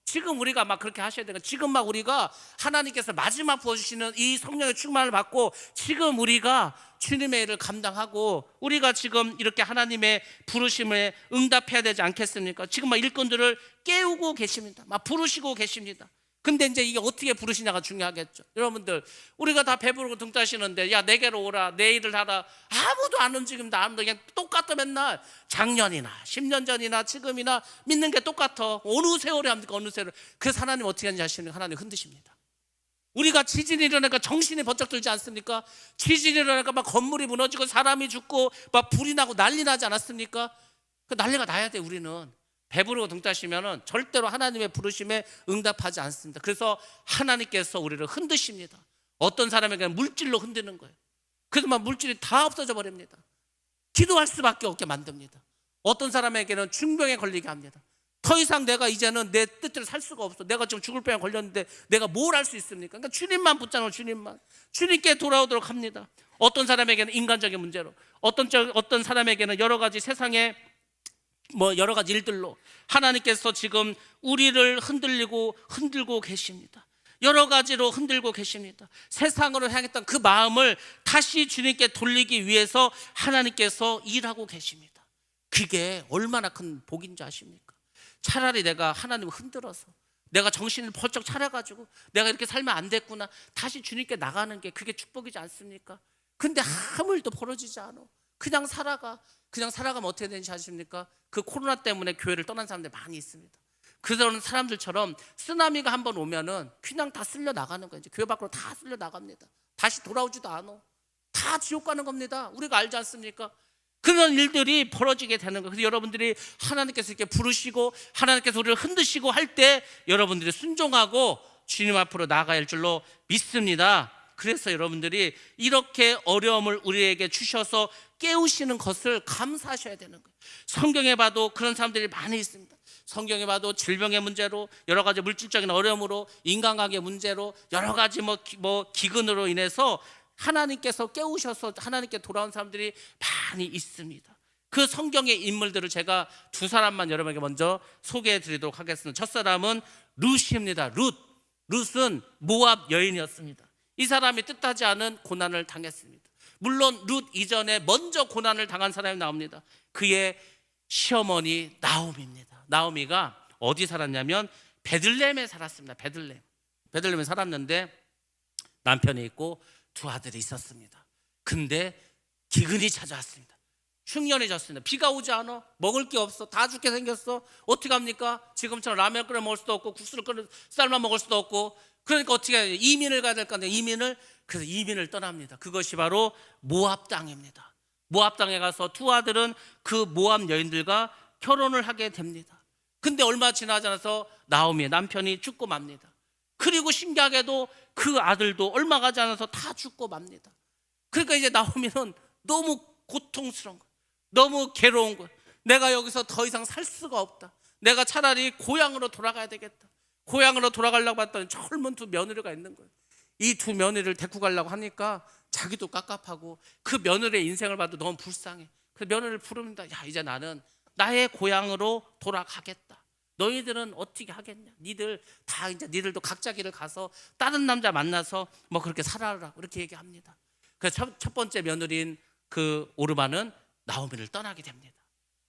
지금 우리가 막 그렇게 하셔야 되는, 지금 막 우리가 하나님께서 마지막 부어주시는 이 성령의 충만을 받고 지금 우리가 주님의 일을 감당하고 우리가 지금 이렇게 하나님의 부르심에 응답해야 되지 않겠습니까? 지금 막 일꾼들을 깨우고 계십니다. 막 부르시고 계십니다. 근데 이제 이게 어떻게 부르시냐가 중요하겠죠. 여러분들, 우리가 다 배부르고 등 따시는데, 야 내게로 오라, 내 일을 하라, 아무도 안 움직입니다. 아무도 그냥 똑같아. 맨날 작년이나 10년 전이나 지금이나 믿는 게 똑같아. 어느 세월에 합니까? 어느 세월. 그래서 하나님 어떻게 하는지 아시면 하나님 흔드십니다. 우리가 지진이 일어나니까 정신이 번쩍 들지 않습니까? 지진이 일어나니까 막 건물이 무너지고 사람이 죽고 막 불이 나고 난리 나지 않았습니까? 그 난리가 나야 돼. 우리는 배부르고 등 따시면은 절대로 하나님의 부르심에 응답하지 않습니다. 그래서 하나님께서 우리를 흔드십니다. 어떤 사람에게는 물질로 흔드는 거예요. 그래서 막 물질이 다 없어져 버립니다. 기도할 수밖에 없게 만듭니다. 어떤 사람에게는 중병에 걸리게 합니다. 더 이상 내가 이제는 내 뜻대로 살 수가 없어. 내가 지금 죽을 병에 걸렸는데 내가 뭘 할 수 있습니까? 그러니까 주님만 붙잡고 주님께 돌아오도록 합니다. 어떤 사람에게는 인간적인 문제로, 어떤 사람에게는 여러 가지 세상에 여러 가지 일들로 하나님께서 지금 우리를 흔들고 계십니다. 여러 가지로 흔들고 계십니다. 세상으로 향했던 그 마음을 다시 주님께 돌리기 위해서 하나님께서 일하고 계십니다. 그게 얼마나 큰 복인지 아십니까? 차라리 내가 하나님을 흔들어서 내가 정신을 번쩍 차려가지고 내가 이렇게 살면 안 됐구나, 다시 주님께 나가는 게 그게 축복이지 않습니까? 근데 아무 일도 벌어지지 않아. 그냥 살아가면 어떻게 되는지 아십니까? 그 코로나 때문에 교회를 떠난 사람들이 많이 있습니다. 그런 사람들처럼 쓰나미가 한번 오면은 그냥 다 쓸려 나가는 거예요. 이제 교회 밖으로 다 쓸려 나갑니다. 다시 돌아오지도 않아. 다 지옥 가는 겁니다. 우리가 알지 않습니까? 그런 일들이 벌어지게 되는 거예요. 그래서 여러분들이 하나님께서 이렇게 부르시고 하나님께서 우리를 흔드시고 할 때 여러분들이 순종하고 주님 앞으로 나아갈 줄로 믿습니다. 그래서 여러분들이 이렇게 어려움을 우리에게 주셔서 깨우시는 것을 감사하셔야 되는 거예요. 성경에 봐도 그런 사람들이 많이 있습니다. 성경에 봐도 질병의 문제로, 여러 가지 물질적인 어려움으로, 인간관계 문제로, 여러 가지 기근으로 인해서 하나님께서 깨우셔서 하나님께 돌아온 사람들이 많이 있습니다. 그 성경의 인물들을 제가 두 사람만 여러분에게 먼저 소개해 드리도록 하겠습니다. 첫 사람은 룻입니다. 룻은 모압 여인이었습니다. 이 사람이 뜻하지 않은 고난을 당했습니다. 물론 룻 이전에 먼저 고난을 당한 사람이 나옵니다. 그의 시어머니 나오미입니다. 나오미가 어디 살았냐면 베들레헴에 살았습니다. 베들레헴에 살았는데 남편이 있고 두 아들이 있었습니다. 근데 기근이 찾아왔습니다. 흉년해졌습니다. 비가 오지 않아. 먹을 게 없어. 다 죽게 생겼어. 어떻게 합니까? 지금처럼 라면 끓여 먹을 수도 없고 국수를 끓여 삶아 먹을 수도 없고. 그러니까 어떻게 해야 돼? 이민을 가야 될 건데 그래서 이민을 떠납니다. 그것이 바로 모압 땅입니다. 모압 땅에 가서 두 아들은 그 모압 여인들과 결혼을 하게 됩니다. 근데 얼마 지나지 않아서 나오미의 남편이 죽고 맙니다. 그리고 신기하게도 그 아들도 얼마 가지 않아서 다 죽고 맙니다. 그러니까 이제 나오미는 너무 고통스러운 거예요. 너무 괴로운 거예요. 내가 여기서 더 이상 살 수가 없다. 내가 차라리 고향으로 돌아가야 되겠다. 고향으로 돌아가려고 했더니 젊은 두 며느리가 있는 거예요. 이 두 며느리를 데리고 가려고 하니까 자기도 깝깝하고 그 며느리의 인생을 봐도 너무 불쌍해. 그 며느리를 부릅니다. 야, 이제 나는 나의 고향으로 돌아가겠다. 너희들은 어떻게 하겠냐? 니들 다 이제 니들도 각자 길을 가서 다른 남자 만나서 뭐 그렇게 살아라. 이렇게 얘기합니다. 그래서 첫 번째 며느리인 그 오르반은 나오미를 떠나게 됩니다.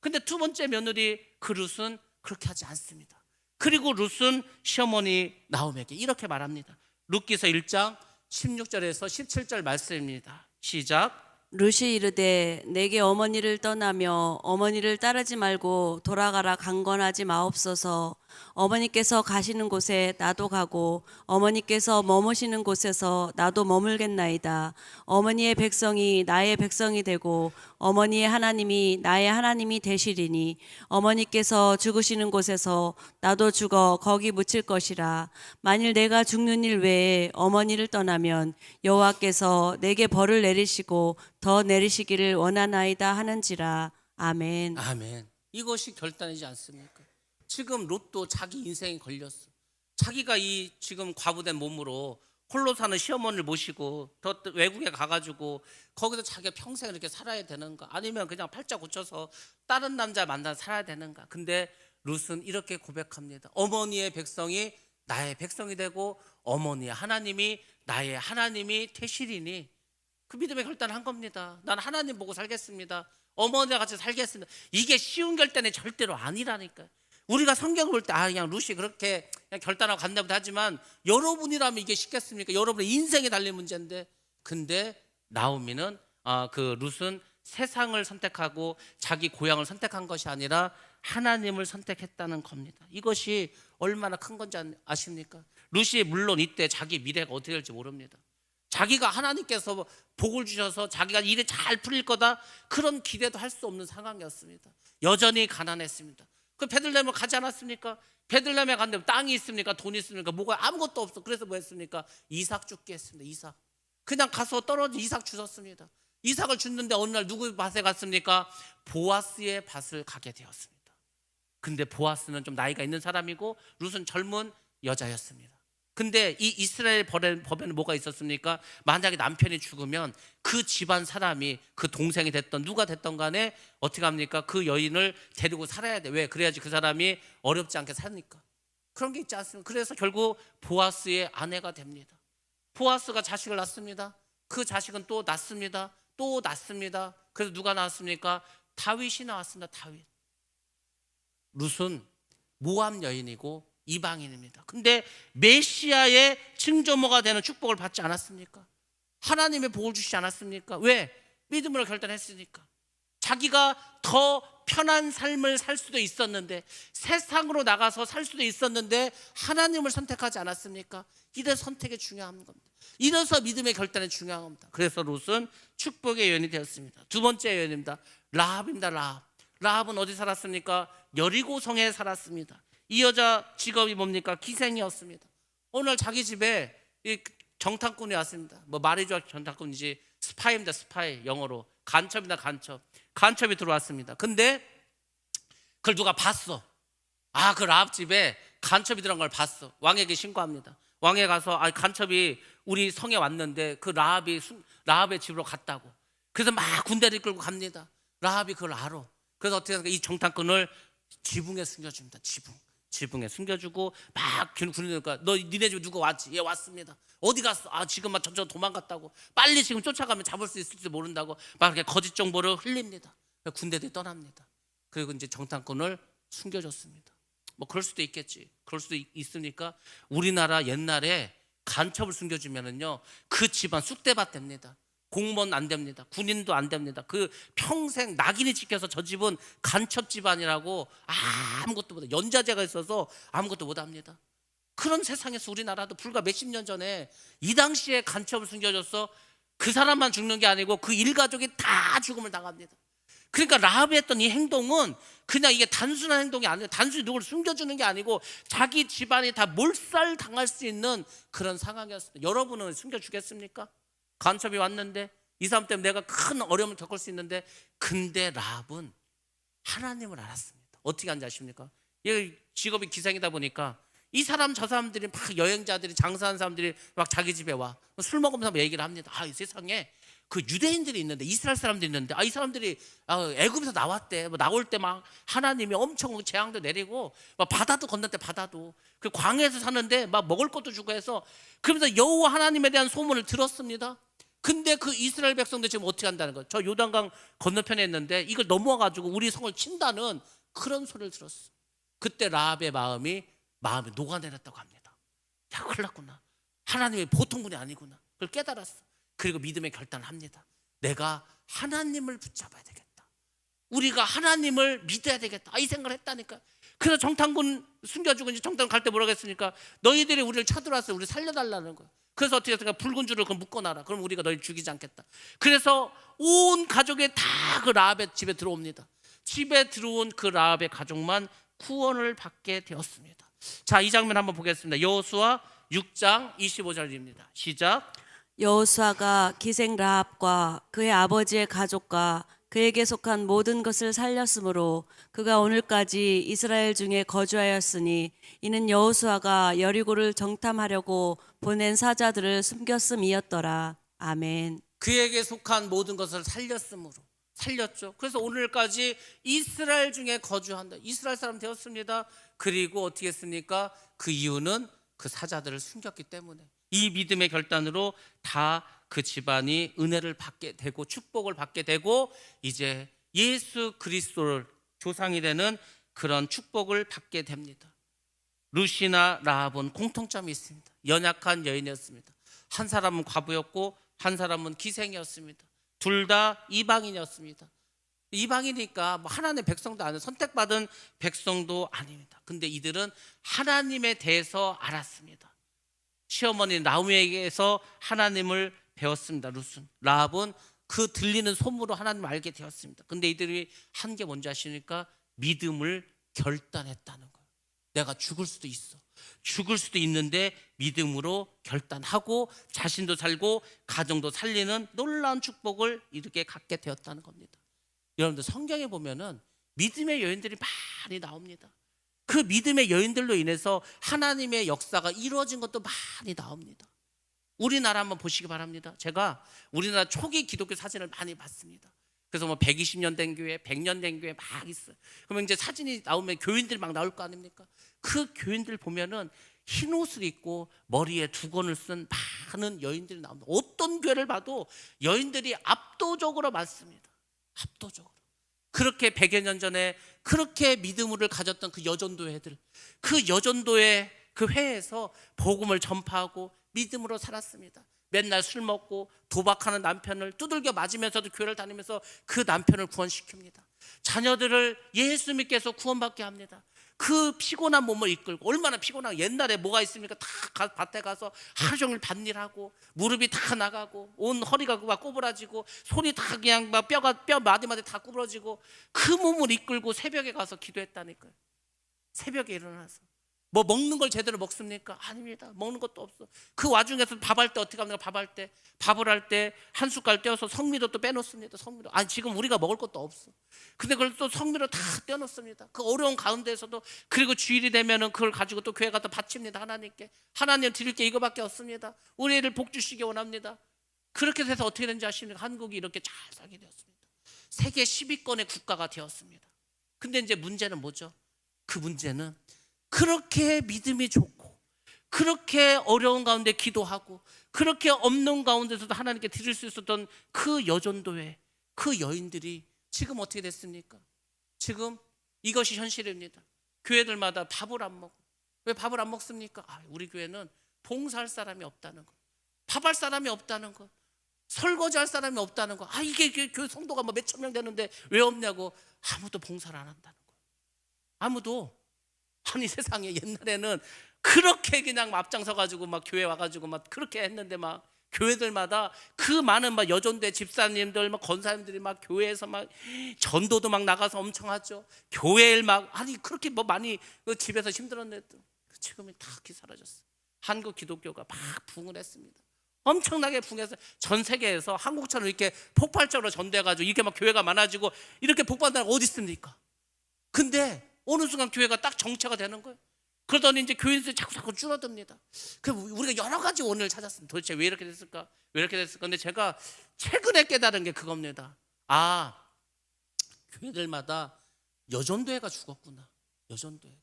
근데 두 번째 며느리 그 룻은 그렇게 하지 않습니다. 그리고 룻은 시어머니 나오미에게 이렇게 말합니다. 룻기서 1장 16절에서 17절 말씀입니다. 시작. 룻이 이르되 내게 어머니를 떠나며 어머니를 따르지 말고 돌아가라 강권하지 마옵소서. 어머니께서 가시는 곳에 나도 가고 어머니께서 머무시는 곳에서 나도 머물겠나이다. 어머니의 백성이 나의 백성이 되고 어머니의 하나님이 나의 하나님이 되시리니 어머니께서 죽으시는 곳에서 나도 죽어 거기 묻힐 것이라. 만일 내가 죽는 일 외에 어머니를 떠나면 여호와께서 내게 벌을 내리시고 더 내리시기를 원하나이다 하는지라. 아멘. 아멘. 이것이 결단이지 않습니까? 지금 롯도 자기 인생이 걸렸어. 자기가 이 지금 과부된 몸으로 홀로 사는 시어머니를 모시고 더 외국에 가가지고 거기서 자기가 평생 이렇게 살아야 되는가? 아니면 그냥 팔자 고쳐서 다른 남자 만나 살아야 되는가? 근데 롯은 이렇게 고백합니다. 어머니의 백성이 나의 백성이 되고 어머니의 하나님이 나의 하나님이 되시리니, 그 믿음의 결단을 한 겁니다. 난 하나님 보고 살겠습니다. 어머니와 같이 살겠습니다. 이게 쉬운 결단이 절대로 아니라니까요. 우리가 성경을 볼 때 그냥 룻이 그렇게 그냥 결단하고 갔나 보다 하지만 여러분이라면 이게 쉽겠습니까? 여러분의 인생에 달린 문제인데. 근데 나오미는 그 룻은 세상을 선택하고 자기 고향을 선택한 것이 아니라 하나님을 선택했다는 겁니다. 이것이 얼마나 큰 건지 아십니까? 룻이 물론 이때 자기 미래가 어떻게 될지 모릅니다. 자기가 하나님께서 복을 주셔서 자기가 일이 잘 풀릴 거다, 그런 기대도 할 수 없는 상황이었습니다. 여전히 가난했습니다. 그 베들레헴을 가지 않았습니까? 베들레헴에 갔는데 땅이 있습니까? 돈이 있습니까? 뭐가 아무것도 없어. 그래서 뭐 했습니까? 이삭 죽게 했습니다. 이삭. 그냥 가서 떨어진 이삭 주셨습니다. 이삭을 줬는데 어느 날 누구 밭에 갔습니까? 보아스의 밭을 가게 되었습니다. 근데 보아스는 좀 나이가 있는 사람이고 룻은 젊은 여자였습니다. 근데 이 이스라엘 법에는 뭐가 있었습니까? 만약에 남편이 죽으면 그 집안 사람이 그 동생이 됐던 누가 됐던 간에 어떻게 합니까? 그 여인을 데리고 살아야 돼. 왜? 그래야지 그 사람이 어렵지 않게 사니까. 그런 게 있지 않습니까? 그래서 결국 보아스의 아내가 됩니다. 보아스가 자식을 낳습니다. 그 자식은 또 낳습니다. 또 낳습니다. 그래서 누가 나왔습니까? 다윗이 나왔습니다. 다윗. 룻은 모압 여인이고 이방인입니다. 근데 메시아의 증조모가 되는 축복을 받지 않았습니까? 하나님의 복을 주시지 않았습니까? 왜? 믿음으로 결단했으니까. 자기가 더 편한 삶을 살 수도 있었는데, 세상으로 나가서 살 수도 있었는데 하나님을 선택하지 않았습니까? 이래서 선택이 중요한 겁니다. 이래서 믿음의 결단이 중요한 겁니다. 그래서 롯은 축복의 여인이 되었습니다. 두 번째 여인입니다. 라합입니다. 라합은 어디 살았습니까? 여리고성에 살았습니다. 이 여자 직업이 뭡니까? 기생이었습니다. 오늘 자기 집에 이 정탐꾼이 왔습니다. 뭐 말이죠, 정탐꾼이지 스파이입니다. 스파이, 영어로 간첩이다. 간첩이 들어왔습니다. 근데 그걸 누가 봤어. 그 라합 집에 간첩이 들어간 걸 봤어. 왕에게 신고합니다. 왕에 가서 간첩이 우리 성에 왔는데 그 라합의 집으로 갔다고. 그래서 막 군대를 끌고 갑니다. 라합이 그걸 알아. 그래서 어떻게 하니까 이 정탐꾼을 지붕에 숨겨줍니다. 지붕에 숨겨주고 막 군인이니까 너 니네 집에 누가 왔지? 예, 왔습니다. 어디 갔어? 지금 막 저쪽 도망갔다고. 빨리 지금 쫓아가면 잡을 수 있을지 모른다고 막 이렇게 거짓 정보를 흘립니다. 군대들이 떠납니다. 그리고 이제 정탐꾼을 숨겨줬습니다. 뭐 그럴 수도 있겠지. 그럴 수도 있으니까 우리나라 옛날에 간첩을 숨겨주면은요 그 집안 쑥대밭 됩니다. 공무원 안 됩니다. 군인도 안 됩니다. 그 평생 낙인이 찍혀서 저 집은 간첩 집안이라고 아무것도 못해. 연좌제가 있어서 아무것도 못합니다. 그런 세상에서 우리나라도 불과 몇십 년 전에 이 당시에 간첩을 숨겨줘서 그 사람만 죽는 게 아니고 그 일가족이 다 죽음을 당합니다. 그러니까 라합이 했던 이 행동은 그냥 이게 단순한 행동이 아니라 단순히 누구를 숨겨주는 게 아니고 자기 집안이 다 몰살 당할 수 있는 그런 상황이었습니다. 여러분은 숨겨주겠습니까? 간첩이 왔는데 이 사람 때문에 내가 큰 어려움을 겪을 수 있는데, 근데 라합은 하나님을 알았습니다. 어떻게 하는지 아십니까? 얘 직업이 기생이다 보니까 이 사람 저 사람들이 막 여행자들이 장사하는 사람들이 막 자기 집에 와 술 먹으면서 얘기를 합니다. 이 세상에 그 유대인들이 있는데, 이스라엘 사람들이 있는데, 이 사람들이 애굽에서 나왔대. 뭐 나올 때 막 하나님이 엄청 재앙도 내리고 막 바다도 건넜대. 바다도 그 광야에서 사는데 막 먹을 것도 주고 해서, 그러면서 여호와 하나님에 대한 소문을 들었습니다. 근데 그 이스라엘 백성들 지금 어떻게 한다는 거예요? 저 요단강 건너편에 있는데 이걸 넘어와 가지고 우리 성을 친다는 그런 소리를 들었어. 그때 라합의 마음이 녹아내렸다고 합니다. 야, 큰일 났구나. 하나님이 보통 분이 아니구나. 그걸 깨달았어. 그리고 믿음의 결단을 합니다. 내가 하나님을 붙잡아야 되겠다. 우리가 하나님을 믿어야 되겠다. 이 생각을 했다니까. 그래서 정탐군 숨겨주고 이제 정탐 갈 때 뭐라고 했으니까, 너희들이 우리를 쳐들어왔어요. 우리 살려달라는 거예요. 그래서 어떻게 했으니까, 붉은 줄을 묶어놔라. 그럼 우리가 너희 죽이지 않겠다. 그래서 온 가족이 다 그 라합의 집에 들어옵니다. 집에 들어온 그 라합의 가족만 구원을 받게 되었습니다. 자, 이 장면 한번 보겠습니다. 여호수아 6장 25절입니다. 시작. 여호수아가 기생 라합과 그의 아버지의 가족과 그에게 속한 모든 것을 살렸으므로 그가 오늘까지 이스라엘 중에 거주하였으니, 이는 여호수아가 여리고를 정탐하려고 보낸 사자들을 숨겼음이었더라. 아멘. 그에게 속한 모든 것을 살렸죠. 그래서 오늘까지 이스라엘 중에 거주한다. 이스라엘 사람 되었습니다. 그리고 어떻게 했습니까? 그 이유는 그 사자들을 숨겼기 때문에. 이 믿음의 결단으로 다 그 집안이 은혜를 받게 되고 축복을 받게 되고, 이제 예수 그리스도를 조상이 되는 그런 축복을 받게 됩니다. 루시나 라합은 공통점이 있습니다. 연약한 여인이었습니다. 한 사람은 과부였고 한 사람은 기생이었습니다. 둘 다 이방인이었습니다. 이방이니까 뭐 하나님의 백성도 아니에요. 선택받은 백성도 아닙니다. 근데 이들은 하나님에 대해서 알았습니다. 시어머니 나오미에게서 하나님을 배웠습니다. 라합은 그 들리는 소문으로 하나님을 알게 되었습니다. 근데 이들이 한 게 뭔지 아십니까? 믿음을 결단했다는 거예요. 내가 죽을 수도 있어. 죽을 수도 있는데 믿음으로 결단하고 자신도 살고 가정도 살리는 놀라운 축복을 이렇게 갖게 되었다는 겁니다. 여러분들, 성경에 보면은 믿음의 여인들이 많이 나옵니다. 그 믿음의 여인들로 인해서 하나님의 역사가 이루어진 것도 많이 나옵니다. 우리나라 한번 보시기 바랍니다. 제가 우리나라 초기 기독교 사진을 많이 봤습니다. 그래서 뭐 120년 된 교회, 100년 된 교회 막 있어요. 그러면 이제 사진이 나오면 교인들이 막 나올 거 아닙니까? 그 교인들 보면은 흰 옷을 입고 머리에 두건을 쓴 많은 여인들이 나옵니다. 어떤 교회를 봐도 여인들이 압도적으로 많습니다. 압도적으로. 그렇게 100여 년 전에 그렇게 믿음을 가졌던 그 여전도회들, 그 여전도회 그 회에서 복음을 전파하고 믿음으로 살았습니다. 맨날 술 먹고 도박하는 남편을 두들겨 맞으면서도 교회를 다니면서 그 남편을 구원시킵니다. 자녀들을 예수 믿게 해서 구원받게 합니다. 그 피곤한 몸을 이끌고, 얼마나 피곤하고, 옛날에 뭐가 있습니까? 다 밭에 가서 하루 종일 밭일하고 무릎이 다 나가고 온 허리가 막 꼬부라지고 손이 다 그냥 막 뼈 마디마디 다 구부러지고, 그 몸을 이끌고 새벽에 가서 기도했다니까요. 새벽에 일어나서 뭐 먹는 걸 제대로 먹습니까? 아닙니다. 먹는 것도 없어. 그 와중에서 밥할 때 어떻게 합니까? 밥을 할 때 한 숟갈 떼어서 성미도 또 빼놓습니다. 성미도. 지금 우리가 먹을 것도 없어. 근데 그걸 또 성미로 다 떼어놓습니다. 그 어려운 가운데에서도. 그리고 주일이 되면은 그걸 가지고 또 교회 가서 바칩니다. 하나님께. 하나님 드릴 게 이거밖에 없습니다. 우리를 복 주시기 원합니다. 그렇게 돼서 어떻게 된지 아십니까? 한국이 이렇게 잘 살게 되었습니다. 세계 10위권의 국가가 되었습니다. 근데 이제 문제는 뭐죠? 그 문제는 그렇게 믿음이 좋고, 그렇게 어려운 가운데 기도하고, 그렇게 없는 가운데서도 하나님께 드릴 수 있었던 그 여전도회, 그 여인들이 지금 어떻게 됐습니까? 지금 이것이 현실입니다. 교회들마다 밥을 안 먹어. 왜 밥을 안 먹습니까? 우리 교회는 봉사할 사람이 없다는 거, 밥할 사람이 없다는 거, 설거지할 사람이 없다는 거. 이게 교회 성도가 뭐 몇천 명 되는데 왜 없냐고. 아무도 봉사를 안 한다는 거예요. 아무도. 세상에 옛날에는 그렇게 그냥 앞장서 가지고 막 교회 와가지고 막 그렇게 했는데, 막 교회들마다 그 많은 막 여전대 집사님들, 막 권사님들이 막 교회에서 막 전도도 막 나가서 엄청 하죠. 교회를 막 그렇게 뭐 많이 집에서 힘들었는데 지금은 다 사라졌어. 한국 기독교가 막 부흥을 했습니다. 엄청나게 부흥해서 전 세계에서 한국처럼 이렇게 폭발적으로 전도해가지고 이렇게 막 교회가 많아지고 이렇게 복받는 나라가 어디 있습니까? 근데 어느 순간 교회가 딱 정체가 되는 거예요. 그러더니 이제 교인 수가 자꾸 줄어듭니다. 그 우리가 여러 가지 원인을 찾았습니다. 도대체 왜 이렇게 됐을까? 왜 이렇게 됐을까? 근데 제가 최근에 깨달은 게 그겁니다. 아, 교회들마다 여전도회가 죽었구나. 여전도회가.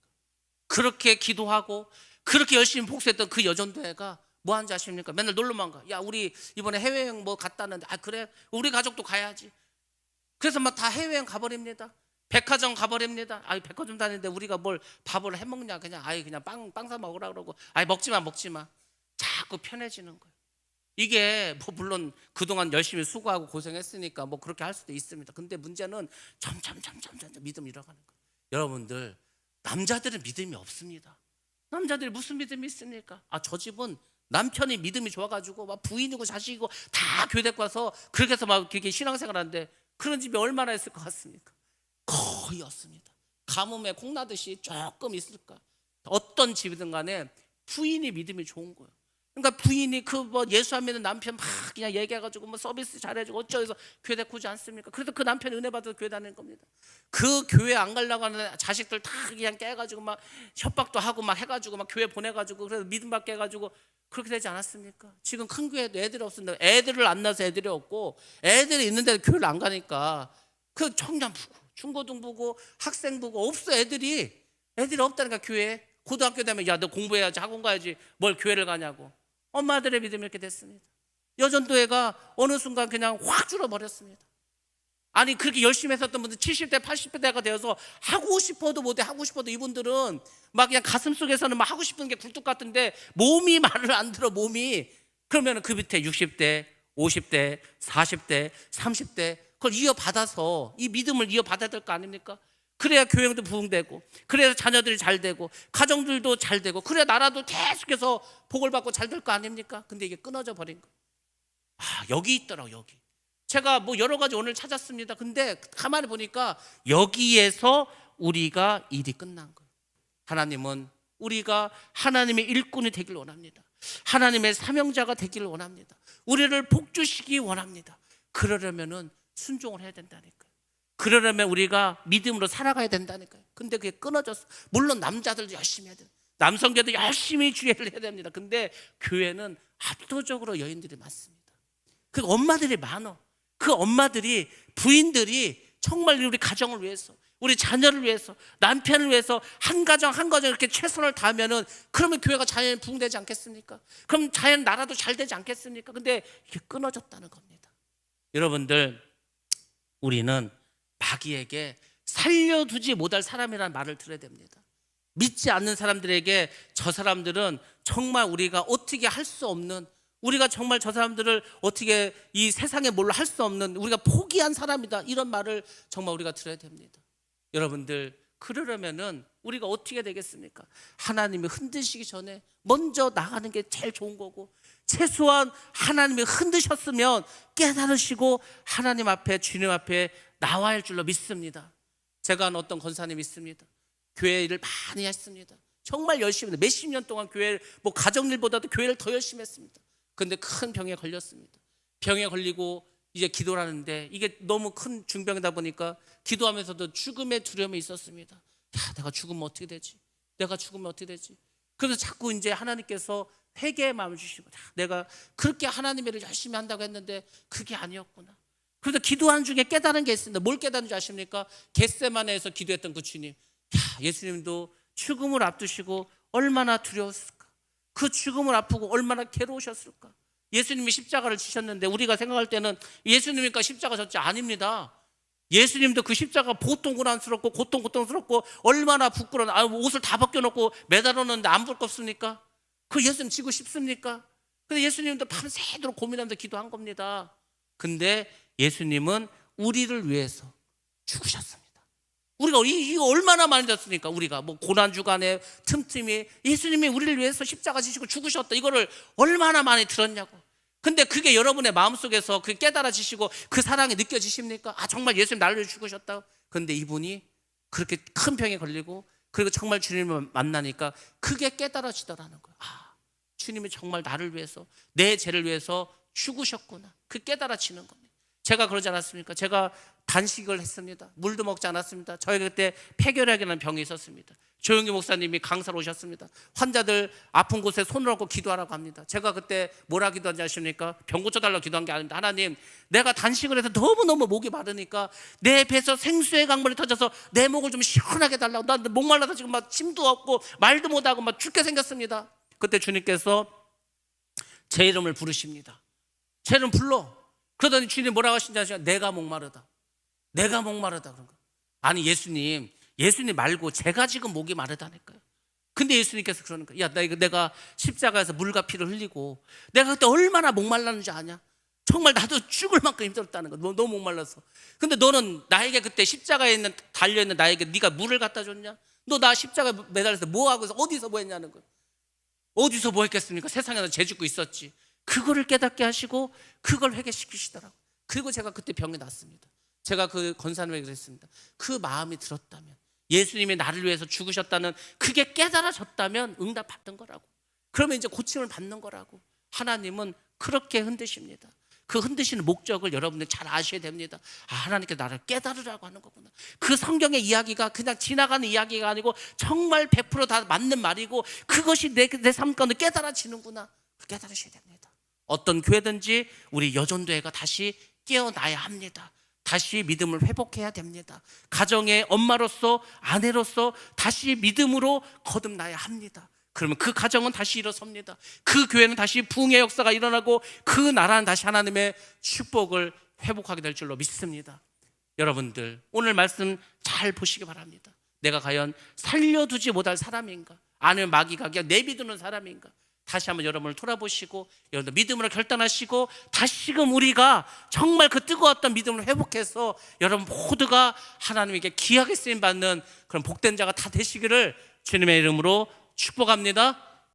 그렇게 기도하고 그렇게 열심히 복수했던 그 여전도회가 뭐 하는지 아십니까? 맨날 놀러만 가. 야, 우리 이번에 해외여행 뭐 갔다는데, 아 그래, 우리 가족도 가야지. 그래서 막 다 해외여행 가버립니다. 백화점 가버립니다. 아이, 백화점 다니는데 우리가 뭘 밥을 해먹냐. 그냥 아이 그냥 빵 사 먹으라 그러고, 아이 먹지 마. 자꾸 편해지는 거예요. 이게 뭐 물론 그동안 열심히 수고하고 고생했으니까 뭐 그렇게 할 수도 있습니다. 근데 문제는 점점 믿음이 잃어가는 거예요. 여러분들, 남자들은 믿음이 없습니다. 남자들이 무슨 믿음이 있습니까? 아, 저 집은 남편이 믿음이 좋아가지고 막 부인이고 자식이고 다 교회 데리고 와서 그렇게 해서 막 이렇게 신앙생활 하는데, 그런 집이 얼마나 있을 것 같습니까? 거의 없습니다. 가뭄에 콩나듯이 조금 있을까? 어떤 집이든 간에 부인이 믿음이 좋은 거예요. 그러니까 부인이 그 뭐 예수 안 믿는 남편 막 그냥 얘기해가지고 뭐 서비스 잘해주고 어쩌해서 교회 데리고 오지 않습니까? 그래서 그 남편이 은혜 받아서 교회 다니는 겁니다. 그 교회 안 가려고 하는 자식들 다 그냥 깨가지고 막 협박도 하고 막 해가지고 막 교회 보내가지고 그래서 믿음 받게 해가지고 그렇게 되지 않았습니까? 지금 큰 교회도 애들이 없습니다. 애들을 안 낳아서 애들이 없고, 애들이 있는데도 교회를 안 가니까 그 청년부고 중고등부고 학생부고 없어. 애들이 없다니까. 교회에 고등학교 되면 야, 너 공부해야지, 학원 가야지, 뭘 교회를 가냐고. 엄마들의 믿음이 이렇게 됐습니다. 여전도회가 어느 순간 그냥 확 줄어버렸습니다. 아니, 그렇게 열심히 했었던 분들 70대 80대가 되어서 하고 싶어도 못해. 하고 싶어도 이분들은 막 그냥 가슴속에서는 막 하고 싶은 게 굴뚝 같은데 몸이 말을 안 들어. 몸이. 그러면 그 밑에 60대 50대 40대 30대 그걸 이어받아서 이 믿음을 이어받아야 될 거 아닙니까? 그래야 교회도 부흥되고, 그래야 자녀들이 잘 되고, 가정들도 잘 되고, 그래야 나라도 계속해서 복을 받고 잘 될 거 아닙니까? 근데 이게 끊어져 버린 거. 아, 여기 있더라고. 여기. 제가 뭐 여러 가지 오늘 찾았습니다. 근데 가만히 보니까 여기에서 우리가 일이 끝난 거예요. 하나님은 우리가 하나님의 일꾼이 되길 원합니다. 하나님의 사명자가 되기를 원합니다. 우리를 복주시기 원합니다. 그러려면은 순종을 해야 된다니까요. 그러려면 우리가 믿음으로 살아가야 된다니까요. 근데 그게 끊어졌어. 물론 남자들도 열심히 해야 돼요. 남성교도 열심히 주례를 해야 됩니다. 근데 교회는 압도적으로 여인들이 많습니다. 그 엄마들이 많어. 그 엄마들이, 부인들이 정말 우리 가정을 위해서, 우리 자녀를 위해서, 남편을 위해서 한 가정 이렇게 최선을 다하면은, 그러면 교회가 자연히 부흥되지 않겠습니까? 그럼 자연 나라도 잘 되지 않겠습니까? 근데 이게 끊어졌다는 겁니다. 여러분들, 우리는 마귀에게 살려두지 못할 사람이라는 말을 들어야 됩니다. 믿지 않는 사람들에게 저 사람들은 정말 우리가 어떻게 할 수 없는, 우리가 정말 저 사람들을 어떻게 이 세상에 뭘로 할 수 없는, 우리가 포기한 사람이다, 이런 말을 정말 우리가 들어야 됩니다. 여러분들, 그러려면은 우리가 어떻게 되겠습니까? 하나님이 흔드시기 전에 먼저 나가는 게 제일 좋은 거고, 최소한 하나님이 흔드셨으면 깨달으시고 하나님 앞에, 주님 앞에 나와야 할 줄로 믿습니다. 제가 아는 어떤 권사님이 있습니다. 교회 일을 많이 했습니다. 정말 열심히 했습니다. 몇십 년 동안 교회를, 뭐 가정일보다도 교회를 더 열심히 했습니다. 근데 큰 병에 걸렸습니다. 병에 걸리고 이제 기도를 하는데, 이게 너무 큰 중병이다 보니까 기도하면서도 죽음의 두려움이 있었습니다. 야, 내가 죽으면 어떻게 되지? 그래서 자꾸 이제 하나님께서 회개의 마음을 주시고, 내가 그렇게 하나님의 일을 열심히 한다고 했는데 그게 아니었구나. 그래서 기도하는 중에 깨달은 게 있습니다. 뭘 깨달은지 아십니까? 겟세마네에서 기도했던 그 주님. 야, 예수님도 죽음을 앞두시고 얼마나 두려웠을까? 그 죽음을 앞두고 얼마나 괴로우셨을까? 예수님이 십자가를 지셨는데 우리가 생각할 때는 예수님이니까 십자가 졌지, 아닙니다. 예수님도 그 십자가 보통 고난스럽고 고통스럽고 얼마나 부끄러운, 옷을 다 벗겨놓고 매달아놓는데 안 부끄럽습니까? 그 예수님 지고 싶습니까? 근데 예수님도 밤새도록 고민하면서 기도한 겁니다. 근데 예수님은 우리를 위해서 죽으셨습니다. 우리가 이거 얼마나 많이 졌습니까? 우리가 뭐 고난 주간에 틈틈이 예수님이 우리를 위해서 십자가 지시고 죽으셨다, 이거를 얼마나 많이 들었냐고. 근데 그게 여러분의 마음속에서 그 깨달아지시고 그 사랑이 느껴지십니까? 아, 정말 예수님 나를 위해 죽으셨다. 근데 이분이 그렇게 큰 병에 걸리고 그리고 정말 주님을 만나니까 그게 깨달아지더라는 거예요. 아, 주님이 정말 나를 위해서, 내 죄를 위해서 죽으셨구나. 그 깨달아지는 겁니다. 제가 그러지 않았습니까? 제가 단식을 했습니다. 물도 먹지 않았습니다. 저희가 그때 폐결핵이라는 병이 있었습니다. 조영기 목사님이 강사로 오셨습니다. 환자들 아픈 곳에 손을 얹고 기도하라고 합니다. 제가 그때 뭐라 기도한지 아십니까? 병 고쳐달라고 기도한 게 아닙니다. 하나님, 내가 단식을 해서 너무너무 목이 마르니까 내 배에서 생수의 강물이 터져서 내 목을 좀 시원하게 달라고. 나 목말라서 지금 막 침도 없고 말도 못하고 막 죽게 생겼습니다. 그때 주님께서 제 이름을 부르십니다. 제 이름 불러. 그러더니 주님이 뭐라고 하신지 아시죠? 내가 목마르다. 내가 목마르다. 그런 거. 아니 예수님 말고 제가 지금 목이 마르다니까요. 근데 예수님께서 그러는 거예요. 야, 내가 십자가에서 물과 피를 흘리고 내가 그때 얼마나 목말랐는지 아냐? 정말 나도 죽을 만큼 힘들었다는 거. 너무 목말라서. 근데 너는 나에게 그때 십자가에 달려있는 나에게 네가 물을 갖다 줬냐? 너 나 십자가에 매달려서 뭐 하고 있어? 어디서 뭐 했냐는 거예요. 어디서 뭐 했겠습니까? 세상에서 죄 짓고 있었지. 그거를 깨닫게 하시고 그걸 회개시키시더라고요. 그리고 제가 그때 병이 났습니다. 제가 그 권사님에게 그랬습니다. 그 마음이 들었다면, 예수님이 나를 위해서 죽으셨다는 그게 깨달아졌다면 응답 받는 거라고. 그러면 이제 고침을 받는 거라고. 하나님은 그렇게 흔드십니다. 그 흔드시는 목적을 여러분들 잘 아셔야 됩니다. 아, 하나님께 나를 깨달으라고 하는 거구나. 그 성경의 이야기가 그냥 지나가는 이야기가 아니고 정말 100%다 맞는 말이고 그것이 내 삶 가운데 깨달아지는구나. 깨달으셔야 됩니다. 어떤 교회든지 우리 여전도회가 다시 깨어나야 합니다. 다시 믿음을 회복해야 됩니다. 가정의 엄마로서, 아내로서 다시 믿음으로 거듭나야 합니다. 그러면 그 가정은 다시 일어섭니다. 그 교회는 다시 부흥의 역사가 일어나고 그 나라는 다시 하나님의 축복을 회복하게 될 줄로 믿습니다. 여러분들 오늘 말씀 잘 보시기 바랍니다. 내가 과연 살려두지 못할 사람인가? 아니면 마귀가 그냥 내비두는 사람인가? 다시 한번 여러분을 돌아보시고 여러분들 믿음으로 결단하시고 다시금 우리가 정말 그 뜨거웠던 믿음을 회복해서 여러분 모두가 하나님에게 귀하게 쓰임받는 그런 복된 자가 다 되시기를 주님의 이름으로 축복합니다.